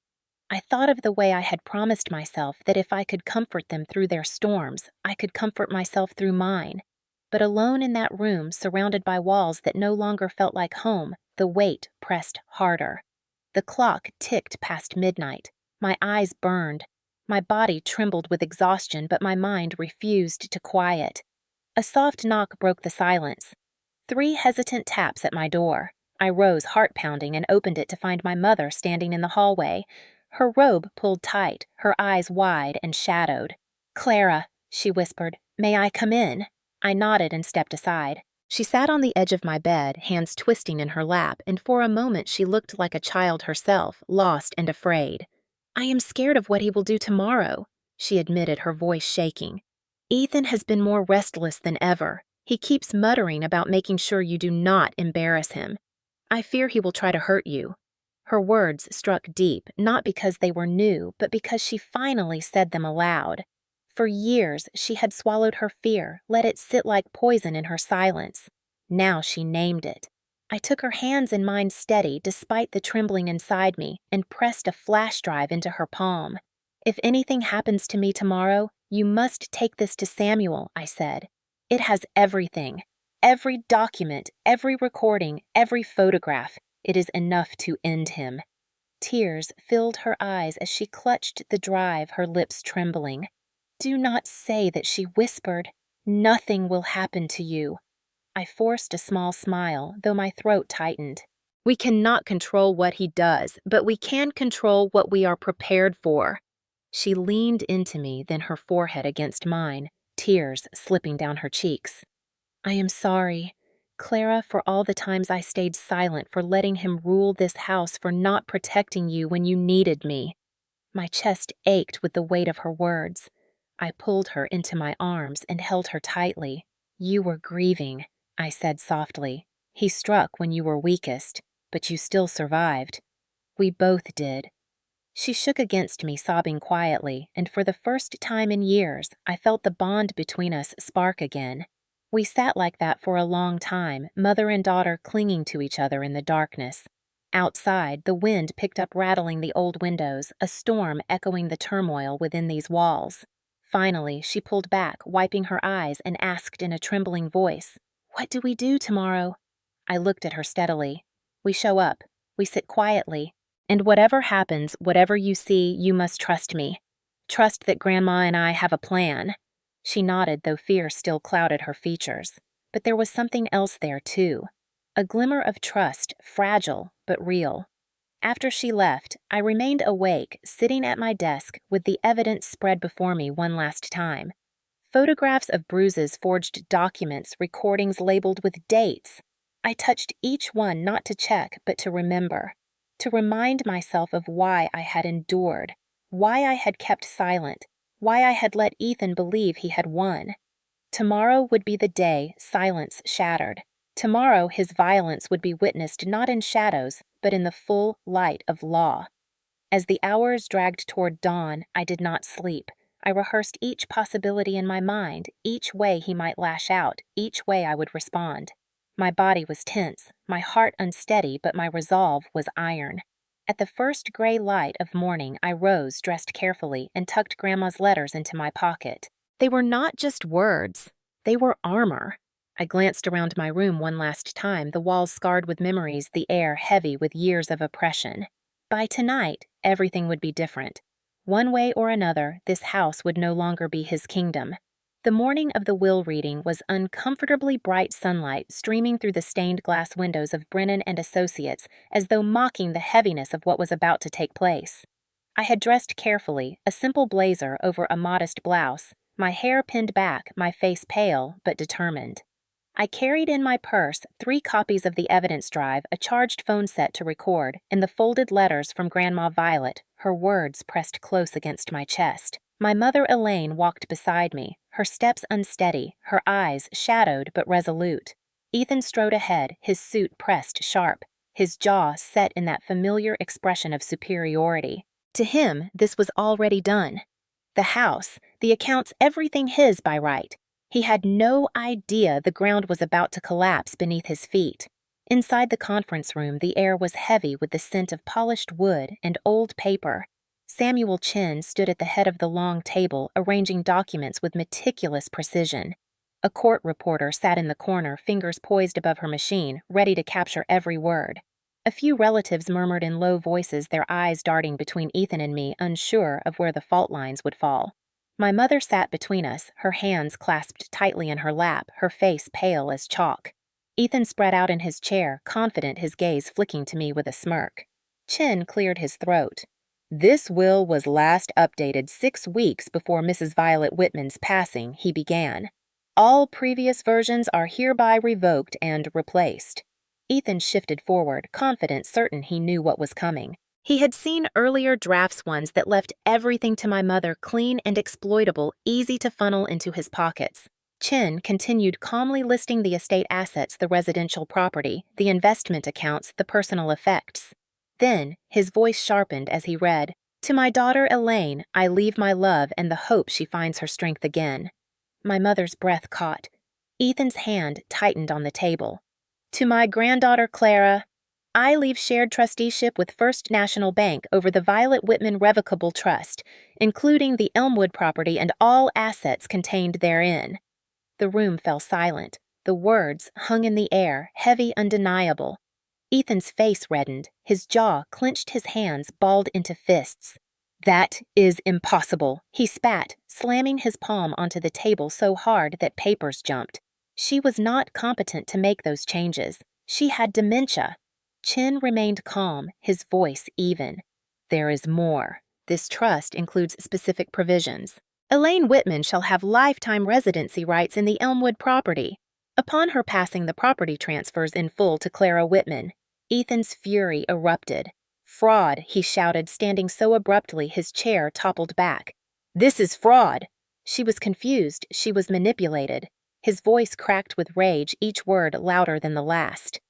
I thought of the way I had promised myself that if I could comfort them through their storms, I could comfort myself through mine. But alone in that room, surrounded by walls that no longer felt like home, the weight pressed harder. The clock ticked past midnight. My eyes burned. My body trembled with exhaustion, but my mind refused to quiet. A soft knock broke the silence. 3 hesitant taps at my door. I rose, heart pounding, and opened it to find my mother standing in the hallway. Her robe pulled tight, her eyes wide and shadowed. "Clara," she whispered, "may I come in?" I nodded and stepped aside. She sat on the edge of my bed, hands twisting in her lap, and for a moment she looked like a child herself, lost and afraid. "I am scared of what he will do tomorrow," she admitted, her voice shaking. "Ethan has been more restless than ever. He keeps muttering about making sure you do not embarrass him. I fear he will try to hurt you." Her words struck deep, not because they were new, but because she finally said them aloud. For years, she had swallowed her fear, let it sit like poison in her silence. Now she named it. I took her hands in mine steady, despite the trembling inside me, and pressed a flash drive into her palm. "If anything happens to me tomorrow, you must take this to Samuel," I said. "It has everything. Every document, every recording, every photograph. It is enough to end him." Tears filled her eyes as she clutched the drive, her lips trembling. "Do not say that," she whispered. "Nothing will happen to you." I forced a small smile, though my throat tightened. "We cannot control what he does, but we can control what we are prepared for." She leaned into me, then her forehead against mine, tears slipping down her cheeks. "I am sorry, Clara, for all the times I stayed silent, for letting him rule this house, for not protecting you when you needed me." My chest ached with the weight of her words. I pulled her into my arms and held her tightly. "You were grieving," I said softly. "He struck when you were weakest, but you still survived." We both did. She shook against me, sobbing quietly, and for the first time in years, I felt the bond between us spark again. We sat like that for a long time, mother and daughter clinging to each other in the darkness. Outside, the wind picked up, rattling the old windows, a storm echoing the turmoil within these walls. Finally, she pulled back, wiping her eyes, and asked in a trembling voice, "What do we do tomorrow?" I looked at her steadily. "We show up. We sit quietly. And whatever happens, whatever you see, you must trust me. Trust that Grandma and I have a plan." She nodded, though fear still clouded her features. But there was something else there, too. A glimmer of trust, fragile but real. After she left, I remained awake, sitting at my desk with the evidence spread before me one last time. Photographs of bruises, forged documents, recordings labeled with dates. I touched each one not to check, but to remember. To remind myself of why I had endured, why I had kept silent, why I had let Ethan believe he had won. Tomorrow would be the day silence shattered. Tomorrow his violence would be witnessed not in shadows, but in the full light of law. As the hours dragged toward dawn, I did not sleep. I rehearsed each possibility in my mind, each way he might lash out, each way I would respond. My body was tense, my heart unsteady, but my resolve was iron. At the first gray light of morning, I rose, dressed carefully, and tucked Grandma's letters into my pocket. They were not just words. They were armor. I glanced around my room one last time, the walls scarred with memories, the air heavy with years of oppression. By tonight, everything would be different. One way or another, this house would no longer be his kingdom. The morning of the will reading was uncomfortably bright sunlight streaming through the stained glass windows of Brennan and Associates, as though mocking the heaviness of what was about to take place. I had dressed carefully, a simple blazer over a modest blouse, my hair pinned back, my face pale but determined. I carried in my purse 3 copies of the evidence drive, a charged phone set to record, and the folded letters from Grandma Violet, her words pressed close against my chest. My mother Elaine walked beside me, her steps unsteady, her eyes shadowed but resolute. Ethan strode ahead, his suit pressed sharp, his jaw set in that familiar expression of superiority. To him, this was already done. The house, the accounts, everything his by right. He had no idea the ground was about to collapse beneath his feet. Inside the conference room, the air was heavy with the scent of polished wood and old paper. Samuel Chin stood at the head of the long table, arranging documents with meticulous precision. A court reporter sat in the corner, fingers poised above her machine, ready to capture every word. A few relatives murmured in low voices, their eyes darting between Ethan and me, unsure of where the fault lines would fall. My mother sat between us, her hands clasped tightly in her lap, her face pale as chalk. Ethan spread out in his chair, confident, his gaze flicking to me with a smirk. Chin cleared his throat. "This will was last updated 6 weeks before Mrs. Violet Whitman's passing," he began. "All previous versions are hereby revoked and replaced." Ethan shifted forward, confident, certain he knew what was coming. He had seen earlier drafts, ones that left everything to my mother clean and exploitable, easy to funnel into his pockets. Chin continued calmly listing the estate assets, the residential property, the investment accounts, the personal effects. Then, his voice sharpened as he read, "To my daughter Elaine, I leave my love and the hope she finds her strength again." My mother's breath caught. Ethan's hand tightened on the table. "To my granddaughter Clara, I leave shared trusteeship with First National Bank over the Violet Whitman Revocable Trust, including the Elmwood property and all assets contained therein." The room fell silent. The words hung in the air, heavy, undeniable. Ethan's face reddened, his jaw clenched, his hands balled into fists. "That is impossible," he spat, slamming his palm onto the table so hard that papers jumped. She was not competent to make those changes. She had dementia. Chin remained calm, his voice even. "There is more. This trust includes specific provisions. Elaine Whitman shall have lifetime residency rights in the Elmwood property. Upon her passing, the property transfers in full to Clara Whitman." Ethan's fury erupted. "Fraud," he shouted, standing so abruptly his chair toppled back. "This is fraud." She was confused, she was manipulated. His voice cracked with rage, each word louder than the last.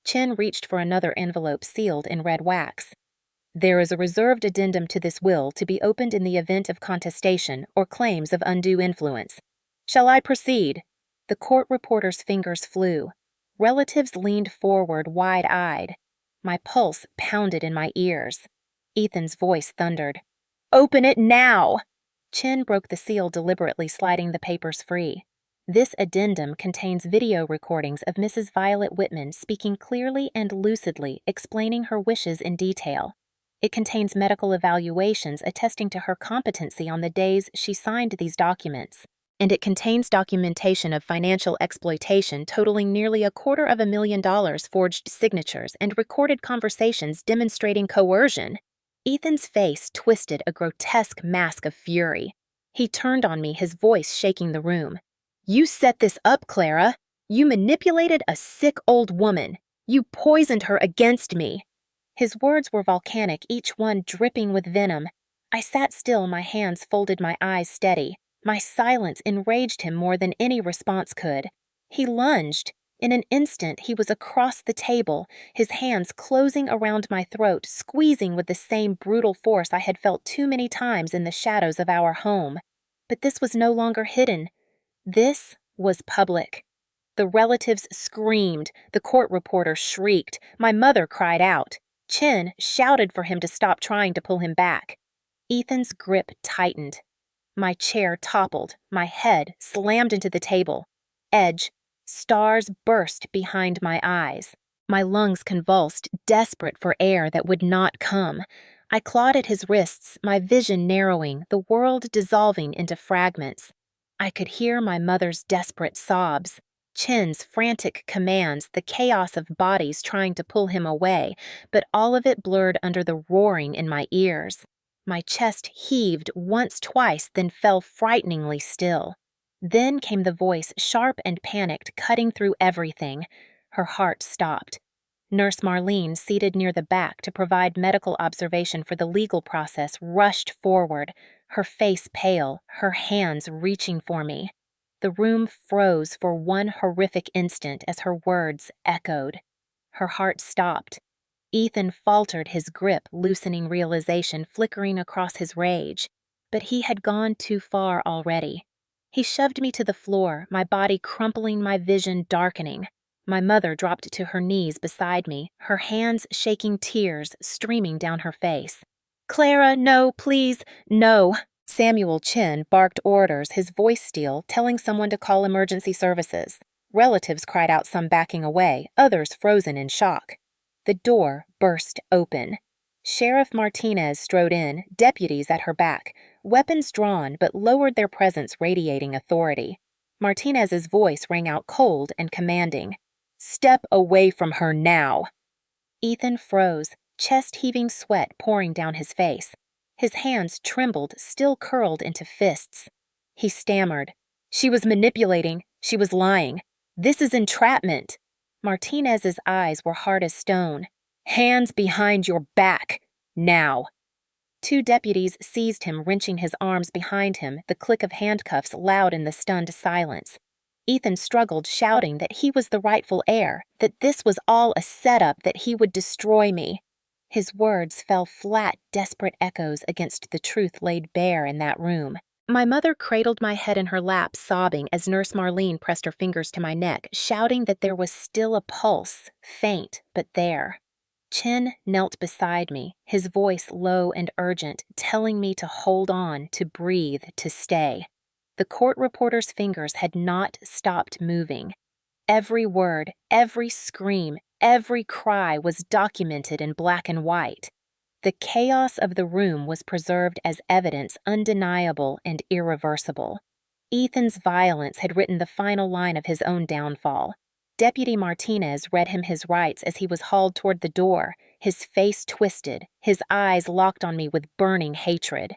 Chin reached for another envelope sealed in red wax. There is a reserved addendum to this will to be opened in the event of contestation or claims of undue influence. Shall I proceed? The court reporter's fingers flew. Relatives leaned forward wide-eyed. My pulse pounded in my ears. Ethan's voice thundered. Open it now! Chen broke the seal deliberately, sliding the papers free. This addendum contains video recordings of Mrs. Violet Whitman speaking clearly and lucidly, explaining her wishes in detail. It contains medical evaluations attesting to her competency on the days she signed these documents. And it contains documentation of financial exploitation totaling nearly $250,000 forged signatures and recorded conversations demonstrating coercion. Ethan's face twisted a grotesque mask of fury. He turned on me, his voice shaking the room. You set this up, Clara. You manipulated a sick old woman. You poisoned her against me. His words were volcanic, each one dripping with venom. I sat still, my hands folded, my eyes steady. My silence enraged him more than any response could. He lunged. In an instant, he was across the table, his hands closing around my throat, squeezing with the same brutal force I had felt too many times in the shadows of our home. But this was no longer hidden. This was public. The relatives screamed, the court reporter shrieked, my mother cried out. Chen shouted for him to stop trying to pull him back. Ethan's grip tightened. My chair toppled, my head slammed into the table. Edge, stars burst behind my eyes. My lungs convulsed, desperate for air that would not come. I clawed at his wrists, my vision narrowing, the world dissolving into fragments. I could hear my mother's desperate sobs, Chen's frantic commands, the chaos of bodies trying to pull him away, but all of it blurred under the roaring in my ears. My chest heaved once, twice, then fell frighteningly still. Then came the voice, sharp and panicked, cutting through everything. Her heart stopped. Nurse Marlene, seated near the back to provide medical observation for the legal process, rushed forward, her face pale, her hands reaching for me. The room froze for one horrific instant as her words echoed. Her heart stopped. Ethan faltered, his grip, loosening, realization flickering across his rage. But he had gone too far already. He shoved me to the floor, my body crumpling, my vision darkening. My mother dropped to her knees beside me, her hands shaking, tears streaming down her face. Clara, no, please, no. Samuel Chen barked orders, his voice steel, telling someone to call emergency services. Relatives cried out, some backing away, others frozen in shock. The door burst open. Sheriff Martinez strode in, deputies at her back, weapons drawn but lowered their presence, radiating authority. Martinez's voice rang out cold and commanding. Step away from her now. Ethan froze, chest-heaving sweat pouring down his face. His hands trembled, still curled into fists. He stammered. She was manipulating. She was lying. This is entrapment. Martinez's eyes were hard as stone. Hands behind your back. Now. Two deputies seized him, wrenching his arms behind him, the click of handcuffs loud in the stunned silence. Ethan struggled, shouting that he was the rightful heir, that this was all a setup, that he would destroy me. His words fell flat, desperate echoes against the truth laid bare in that room. My mother cradled my head in her lap, sobbing as Nurse Marlene pressed her fingers to my neck, shouting that there was still a pulse, faint, but there. Chen knelt beside me, his voice low and urgent, telling me to hold on, to breathe, to stay. The court reporter's fingers had not stopped moving. Every word, every scream, every cry was documented in black and white. The chaos of the room was preserved as evidence undeniable and irreversible. Ethan's violence had written the final line of his own downfall. Deputy Martinez read him his rights as he was hauled toward the door, his face twisted, his eyes locked on me with burning hatred.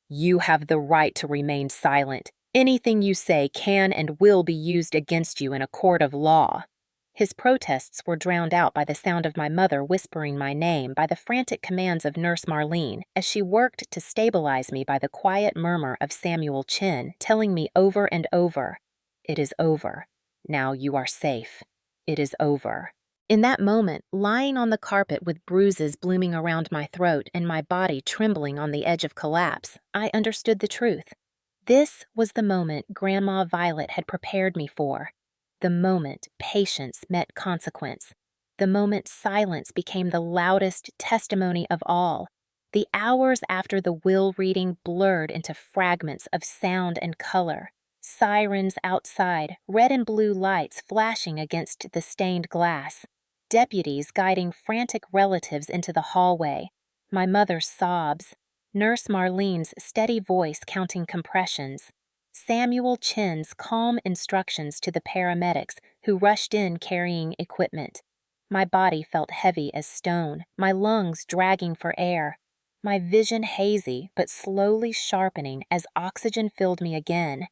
You have the right to remain silent. Anything you say can and will be used against you in a court of law. His protests were drowned out by the sound of my mother whispering my name, by the frantic commands of Nurse Marlene, as she worked to stabilize me, by the quiet murmur of Samuel Chen telling me over and over, "It is over. Now you are safe. It is over." In that moment, lying on the carpet with bruises blooming around my throat and my body trembling on the edge of collapse, I understood the truth. This was the moment Grandma Violet had prepared me for. The moment patience met consequence. The moment silence became the loudest testimony of all. The hours after the will reading blurred into fragments of sound and color. Sirens outside, red and blue lights flashing against the stained glass. Deputies guiding frantic relatives into the hallway. My mother's sobs. Nurse Marlene's steady voice counting compressions. Samuel Chin's calm instructions to the paramedics who rushed in carrying equipment. My body felt heavy as stone, my lungs dragging for air. My vision hazy but slowly sharpening as oxygen filled me again.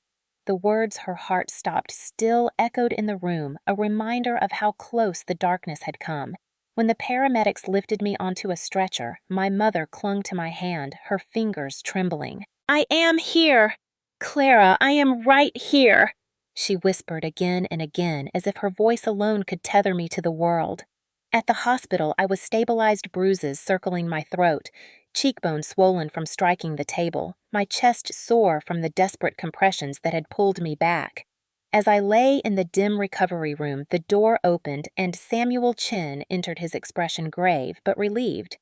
The words her heart stopped still echoed in the room, a reminder of how close the darkness had come. When the paramedics lifted me onto a stretcher, my mother clung to my hand, her fingers trembling. "I am here! Clara, I am right here!" she whispered again and again, as if her voice alone could tether me to the world. At the hospital, I was stabilized bruises circling my throat, cheekbones swollen from striking the table, my chest sore from the desperate compressions that had pulled me back. As I lay in the dim recovery room, the door opened and Samuel Chin entered, his expression grave but relieved.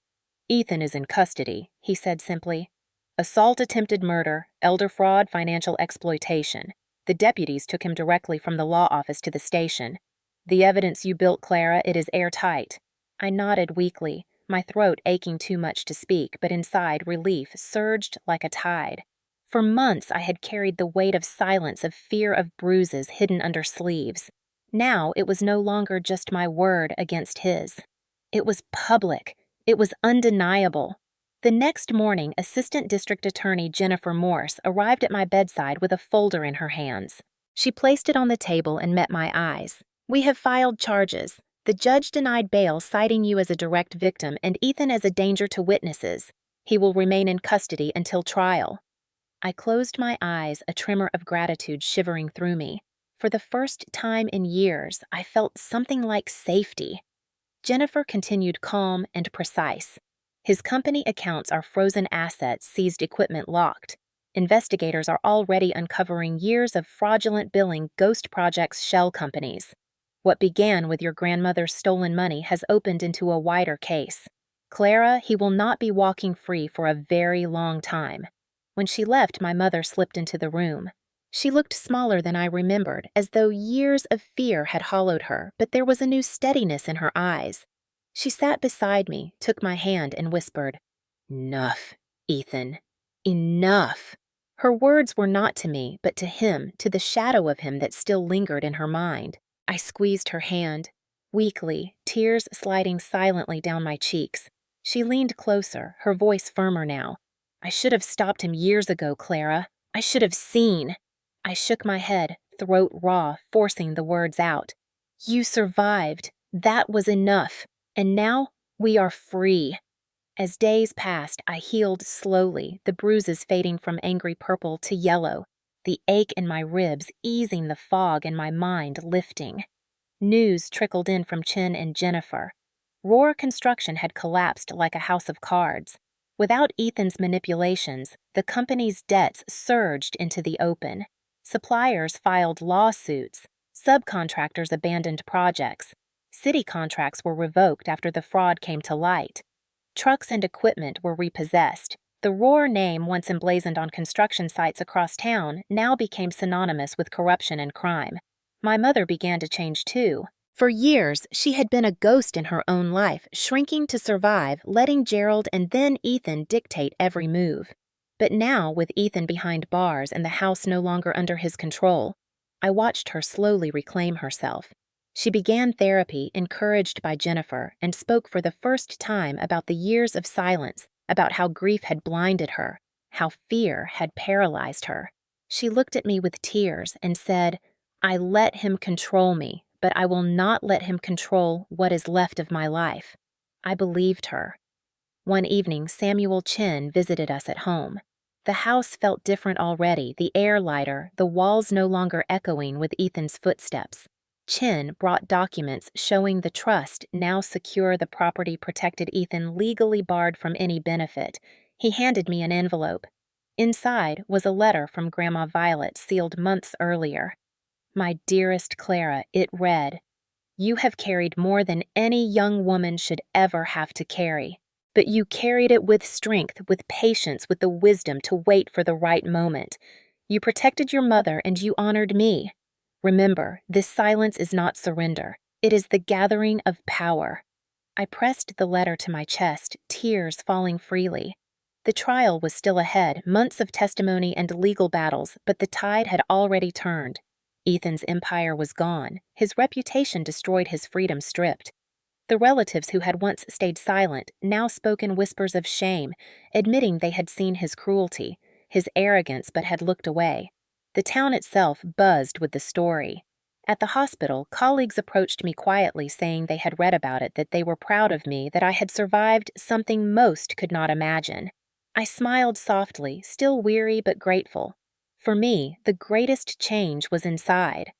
"Ethan is in custody," he said simply. "Assault, attempted murder, elder fraud, financial exploitation. The deputies took him directly from the law office to the station. The evidence you built, Clara, it is airtight." I nodded weakly, my throat aching too much to speak, but inside relief surged like a tide. For months I had carried the weight of silence, of fear of bruises hidden under sleeves. Now it was no longer just my word against his. It was public. It was undeniable. The next morning, Assistant District Attorney Jennifer Morse arrived at my bedside with a folder in her hands. She placed it on the table and met my eyes. "We have filed charges. The judge denied bail, citing you as a direct victim and Ethan as a danger to witnesses. He will remain in custody until trial." I closed my eyes, a tremor of gratitude shivering through me. For the first time in years, I felt something like safety. Jennifer continued calm and precise. "His company accounts are frozen assets, seized equipment locked. Investigators are already uncovering years of fraudulent billing, ghost projects, shell companies. What began with your grandmother's stolen money has opened into a wider case. Clara, he will not be walking free for a very long time." When she left, my mother slipped into the room. She looked smaller than I remembered, as though years of fear had hollowed her, but there was a new steadiness in her eyes. She sat beside me, took my hand, and whispered, "Enough, Ethan. Enough." Her words were not to me, but to him, to the shadow of him that still lingered in her mind. I squeezed her hand, weakly, tears sliding silently down my cheeks. She leaned closer, her voice firmer now. "I should have stopped him years ago, Clara. I should have seen." I shook my head, throat raw, forcing the words out. "You survived. That was enough. And now we are free." As days passed, I healed slowly, the bruises fading from angry purple to yellow, the ache in my ribs easing the fog in my mind lifting. News trickled in from Chin and Jennifer. Roar Construction had collapsed like a house of cards. Without Ethan's manipulations, the company's debts surged into the open. Suppliers filed lawsuits. Subcontractors abandoned projects. City contracts were revoked after the fraud came to light. Trucks and equipment were repossessed. The Roar name, once emblazoned on construction sites across town, now became synonymous with corruption and crime. My mother began to change too. For years, she had been a ghost in her own life, shrinking to survive, letting Gerald and then Ethan dictate every move. But now, with Ethan behind bars and the house no longer under his control, I watched her slowly reclaim herself. She began therapy, encouraged by Jennifer, and spoke for the first time about the years of silence, about how grief had blinded her, how fear had paralyzed her. She looked at me with tears and said, "I let him control me, but I will not let him control what is left of my life." I believed her. One evening, Samuel Chin visited us at home. The house felt different already, the air lighter, the walls no longer echoing with Ethan's footsteps. Chin brought documents showing the trust now secure the property protected Ethan legally barred from any benefit. He handed me an envelope. Inside was a letter from Grandma Violet sealed months earlier. My dearest Clara, it read, "You have carried more than any young woman should ever have to carry. But you carried it with strength, with patience, with the wisdom to wait for the right moment. You protected your mother and you honored me. Remember, this silence is not surrender. It is the gathering of power." I pressed the letter to my chest, tears falling freely. The trial was still ahead, months of testimony and legal battles, but the tide had already turned. Ethan's empire was gone, his reputation destroyed, his freedom stripped. The relatives who had once stayed silent now spoke in whispers of shame, admitting they had seen his cruelty, his arrogance, but had looked away. The town itself buzzed with the story. At the hospital, colleagues approached me quietly saying they had read about it, that they were proud of me, that I had survived something most could not imagine. I smiled softly, still weary but grateful. For me, the greatest change was inside.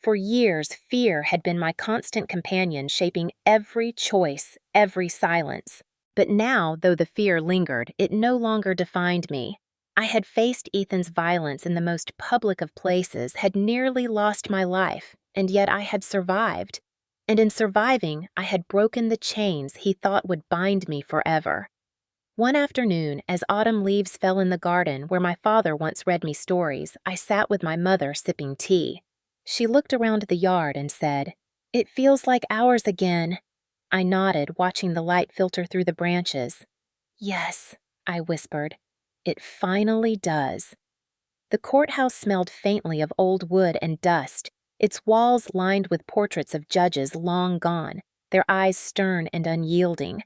For years, fear had been my constant companion, shaping every choice, every silence. But now, though the fear lingered, it no longer defined me. I had faced Ethan's violence in the most public of places, had nearly lost my life, and yet I had survived. And in surviving, I had broken the chains he thought would bind me forever. One afternoon, as autumn leaves fell in the garden where my father once read me stories, I sat with my mother sipping tea. She looked around the yard and said, "It feels like hours again." I nodded, watching the light filter through the branches. "Yes," I whispered. "It finally does." The courthouse smelled faintly of old wood and dust, its walls lined with portraits of judges long gone, their eyes stern and unyielding.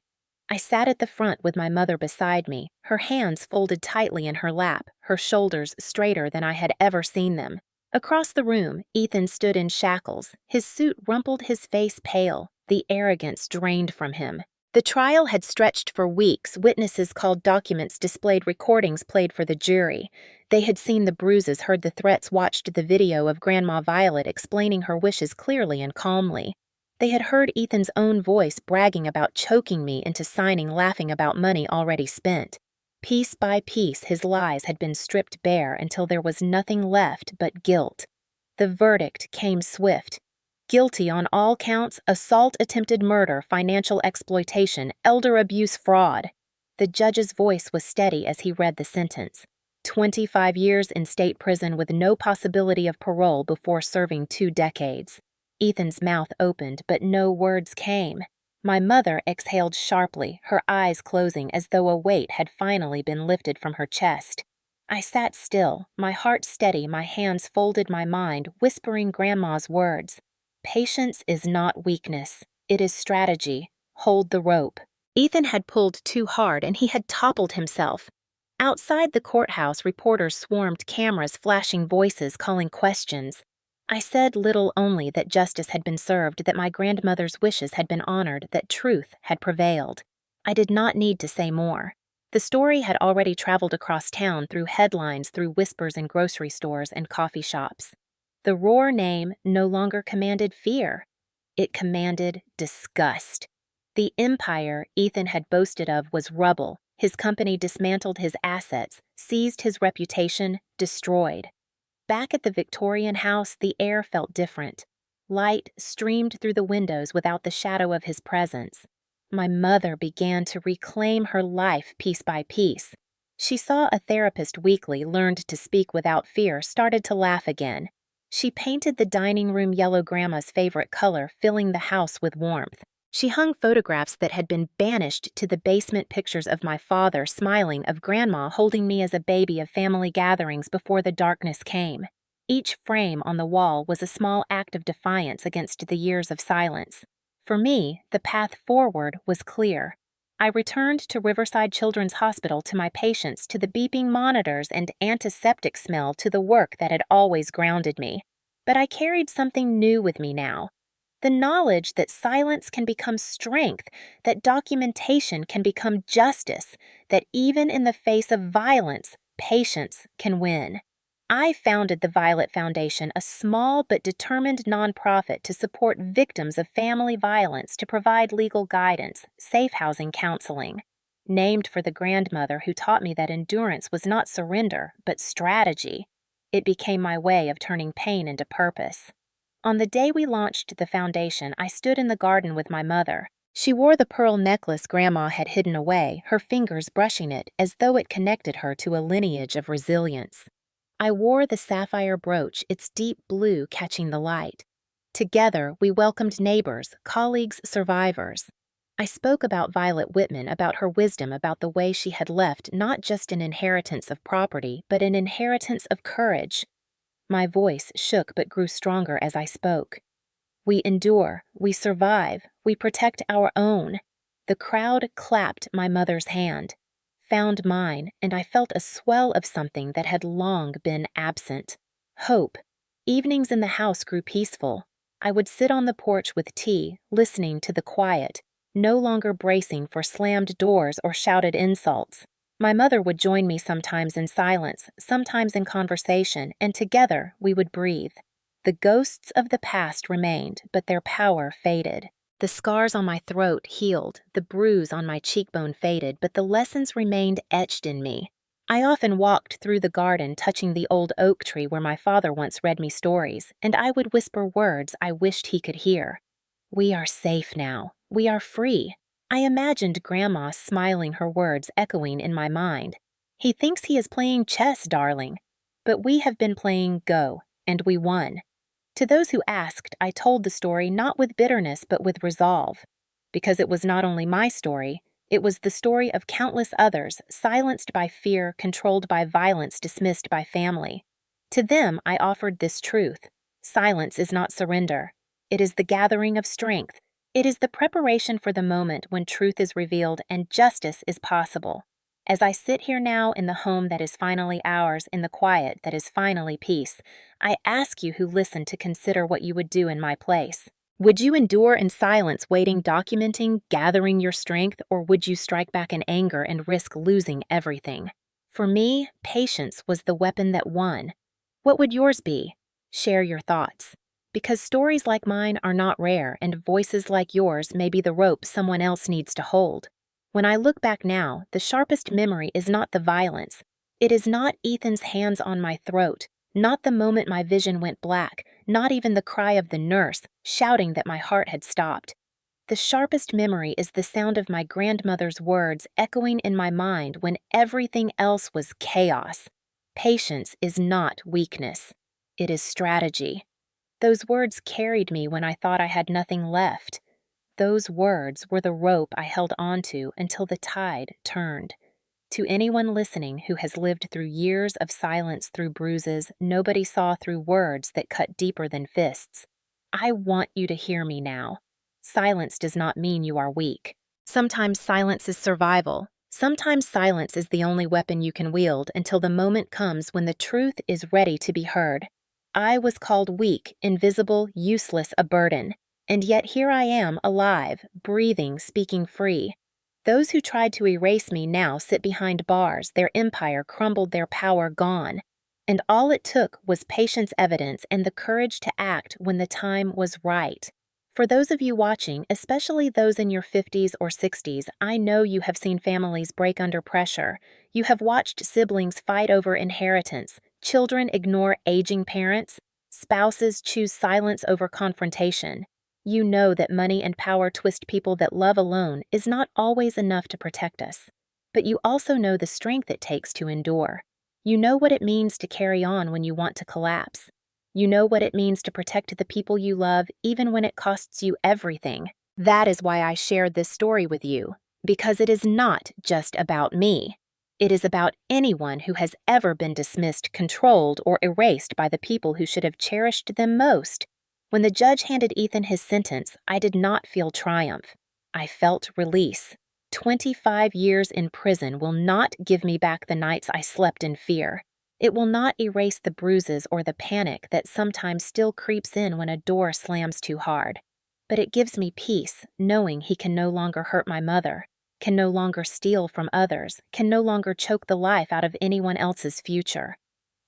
I sat at the front with my mother beside me, her hands folded tightly in her lap, her shoulders straighter than I had ever seen them. Across the room, Ethan stood in shackles, his suit rumpled, his face pale, the arrogance drained from him. The trial had stretched for weeks. Witnesses called, documents displayed, recordings played for the jury. They had seen the bruises, heard the threats, watched the video of Grandma Violet explaining her wishes clearly and calmly. They had heard Ethan's own voice bragging about choking me into signing, laughing about money already spent. Piece by piece, his lies had been stripped bare until there was nothing left but guilt. The verdict came swift. Guilty on all counts: assault, attempted murder, financial exploitation, elder abuse, fraud. The judge's voice was steady as he read the sentence. 25 years in state prison with no possibility of parole before serving 2 decades. Ethan's mouth opened, but no words came. My mother exhaled sharply, her eyes closing as though a weight had finally been lifted from her chest. I sat still, my heart steady, my hands folded, my mind whispering Grandma's words. Patience is not weakness. It is strategy. Hold the rope. Ethan had pulled too hard and he had toppled himself. Outside the courthouse, reporters swarmed, cameras flashing, voices calling questions. I said little, only that justice had been served, that my grandmother's wishes had been honored, that truth had prevailed. I did not need to say more. The story had already traveled across town, through headlines, through whispers in grocery stores and coffee shops. The Roar name no longer commanded fear. It commanded disgust. The empire Ethan had boasted of was rubble. His company dismantled, his assets, seized his reputation, destroyed. Back at the Victorian house, the air felt different. Light streamed through the windows without the shadow of his presence. My mother began to reclaim her life piece by piece. She saw a therapist weekly, learned to speak without fear, started to laugh again. She painted the dining room yellow, Grandma's favorite color, filling the house with warmth. She hung photographs that had been banished to the basement, pictures of my father smiling, of Grandma holding me as a baby, of family gatherings before the darkness came. Each frame on the wall was a small act of defiance against the years of silence. For me, the path forward was clear. I returned to Riverside Children's Hospital, to my patients, to the beeping monitors and antiseptic smell, to the work that had always grounded me. But I carried something new with me now. The knowledge that silence can become strength, that documentation can become justice, that even in the face of violence, patience can win. I founded the Violet Foundation, a small but determined nonprofit to support victims of family violence, to provide legal guidance, safe housing counseling. Named for the grandmother who taught me that endurance was not surrender, but strategy, it became my way of turning pain into purpose. On the day we launched the foundation, I stood in the garden with my mother. She wore the pearl necklace Grandma had hidden away, her fingers brushing it as though it connected her to a lineage of resilience. I wore the sapphire brooch, its deep blue catching the light. Together, we welcomed neighbors, colleagues, survivors. I spoke about Violet Whitman, about her wisdom, about the way she had left not just an inheritance of property, but an inheritance of courage. My voice shook but grew stronger as I spoke. We endure, we survive, we protect our own. The crowd clapped my mother's hand, found mine, and I felt a swell of something that had long been absent. Hope. Evenings in the house grew peaceful. I would sit on the porch with tea, listening to the quiet, no longer bracing for slammed doors or shouted insults. My mother would join me sometimes in silence, sometimes in conversation, and together we would breathe. The ghosts of the past remained, but their power faded. The scars on my throat healed, the bruise on my cheekbone faded, but the lessons remained etched in me. I often walked through the garden, touching the old oak tree where my father once read me stories, and I would whisper words I wished he could hear. We are safe now. We are free. I imagined Grandma smiling, her words echoing in my mind. He thinks he is playing chess, darling. But we have been playing Go, and we won. To those who asked, I told the story not with bitterness but with resolve. Because it was not only my story, it was the story of countless others, silenced by fear, controlled by violence, dismissed by family. To them I offered this truth. Silence is not surrender. It is the gathering of strength. It is the preparation for the moment when truth is revealed and justice is possible. As I sit here now in the home that is finally ours, in the quiet that is finally peace, I ask you who listen to consider what you would do in my place. Would you endure in silence, waiting, documenting, gathering your strength, or would you strike back in anger and risk losing everything? For me, patience was the weapon that won. What would yours be? Share your thoughts. Because stories like mine are not rare, and voices like yours may be the rope someone else needs to hold. When I look back now, the sharpest memory is not the violence. It is not Ethan's hands on my throat, not the moment my vision went black, not even the cry of the nurse, shouting that my heart had stopped. The sharpest memory is the sound of my grandmother's words echoing in my mind when everything else was chaos. Patience is not weakness. It is strategy. Those words carried me when I thought I had nothing left. Those words were the rope I held onto until the tide turned. To anyone listening who has lived through years of silence, through bruises nobody saw, through words that cut deeper than fists, I want you to hear me now. Silence does not mean you are weak. Sometimes silence is survival. Sometimes silence is the only weapon you can wield until the moment comes when the truth is ready to be heard. I was called weak, invisible, useless, a burden. And yet here I am, alive, breathing, speaking free. Those who tried to erase me now sit behind bars, their empire crumbled, their power gone. And all it took was patience, evidence, and the courage to act when the time was right. For those of you watching, especially those in your 50s or 60s, I know you have seen families break under pressure. You have watched siblings fight over inheritance, children ignore aging parents, spouses choose silence over confrontation. You know that money and power twist people, that love alone is not always enough to protect us. But you also know the strength it takes to endure. You know what it means to carry on when you want to collapse. You know what it means to protect the people you love even when it costs you everything. That is why I shared this story with you, because it is not just about me. It is about anyone who has ever been dismissed, controlled, or erased by the people who should have cherished them most. When the judge handed Ethan his sentence, I did not feel triumph. I felt release. 25 years in prison will not give me back the nights I slept in fear. It will not erase the bruises or the panic that sometimes still creeps in when a door slams too hard. But it gives me peace, knowing he can no longer hurt my mother, can no longer steal from others, can no longer choke the life out of anyone else's future.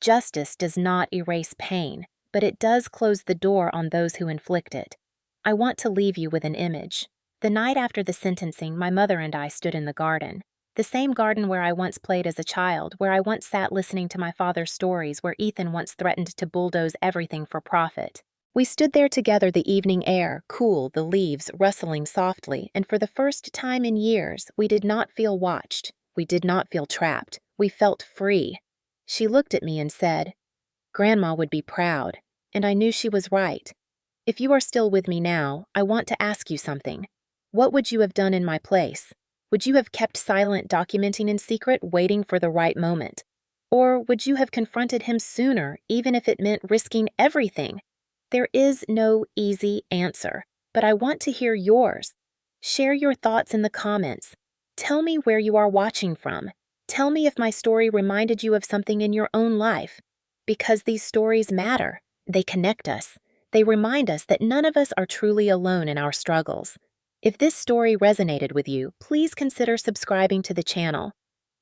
Justice does not erase pain, but it does close the door on those who inflict it. I want to leave you with an image. The night after the sentencing, my mother and I stood in the garden. The same garden where I once played as a child, where I once sat listening to my father's stories, where Ethan once threatened to bulldoze everything for profit. We stood there together, the evening air, cool, the leaves rustling softly, and for the first time in years, we did not feel watched. We did not feel trapped. We felt free. She looked at me and said, "Grandma would be proud," and I knew she was right. If you are still with me now, I want to ask you something. What would you have done in my place? Would you have kept silent, documenting in secret, waiting for the right moment? Or would you have confronted him sooner, even if it meant risking everything? There is no easy answer, but I want to hear yours. Share your thoughts in the comments. Tell me where you are watching from. Tell me if my story reminded you of something in your own life. Because these stories matter. They connect us. They remind us that none of us are truly alone in our struggles. If this story resonated with you, please consider subscribing to the channel.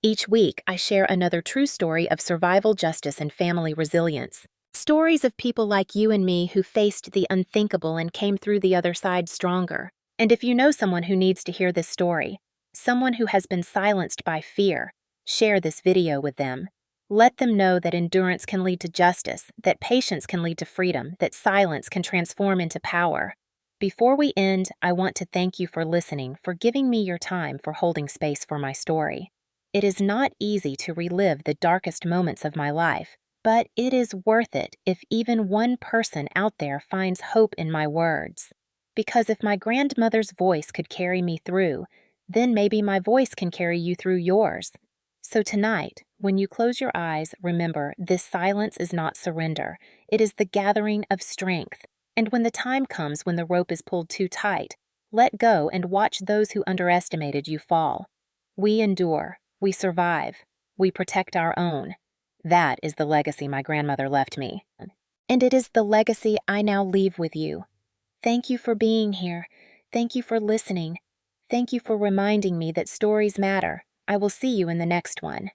Each week, I share another true story of survival, justice, and family resilience. Stories of people like you and me who faced the unthinkable and came through the other side stronger. And if you know someone who needs to hear this story, someone who has been silenced by fear, share this video with them. Let them know that endurance can lead to justice, that patience can lead to freedom, that silence can transform into power. Before we end, I want to thank you for listening, for giving me your time, for holding space for my story. It is not easy to relive the darkest moments of my life, but it is worth it if even one person out there finds hope in my words. Because if my grandmother's voice could carry me through, then maybe my voice can carry you through yours. So tonight, when you close your eyes, remember, this silence is not surrender. It is the gathering of strength. And when the time comes when the rope is pulled too tight, let go and watch those who underestimated you fall. We endure. We survive. We protect our own. That is the legacy my grandmother left me. And it is the legacy I now leave with you. Thank you for being here. Thank you for listening. Thank you for reminding me that stories matter. I will see you in the next one.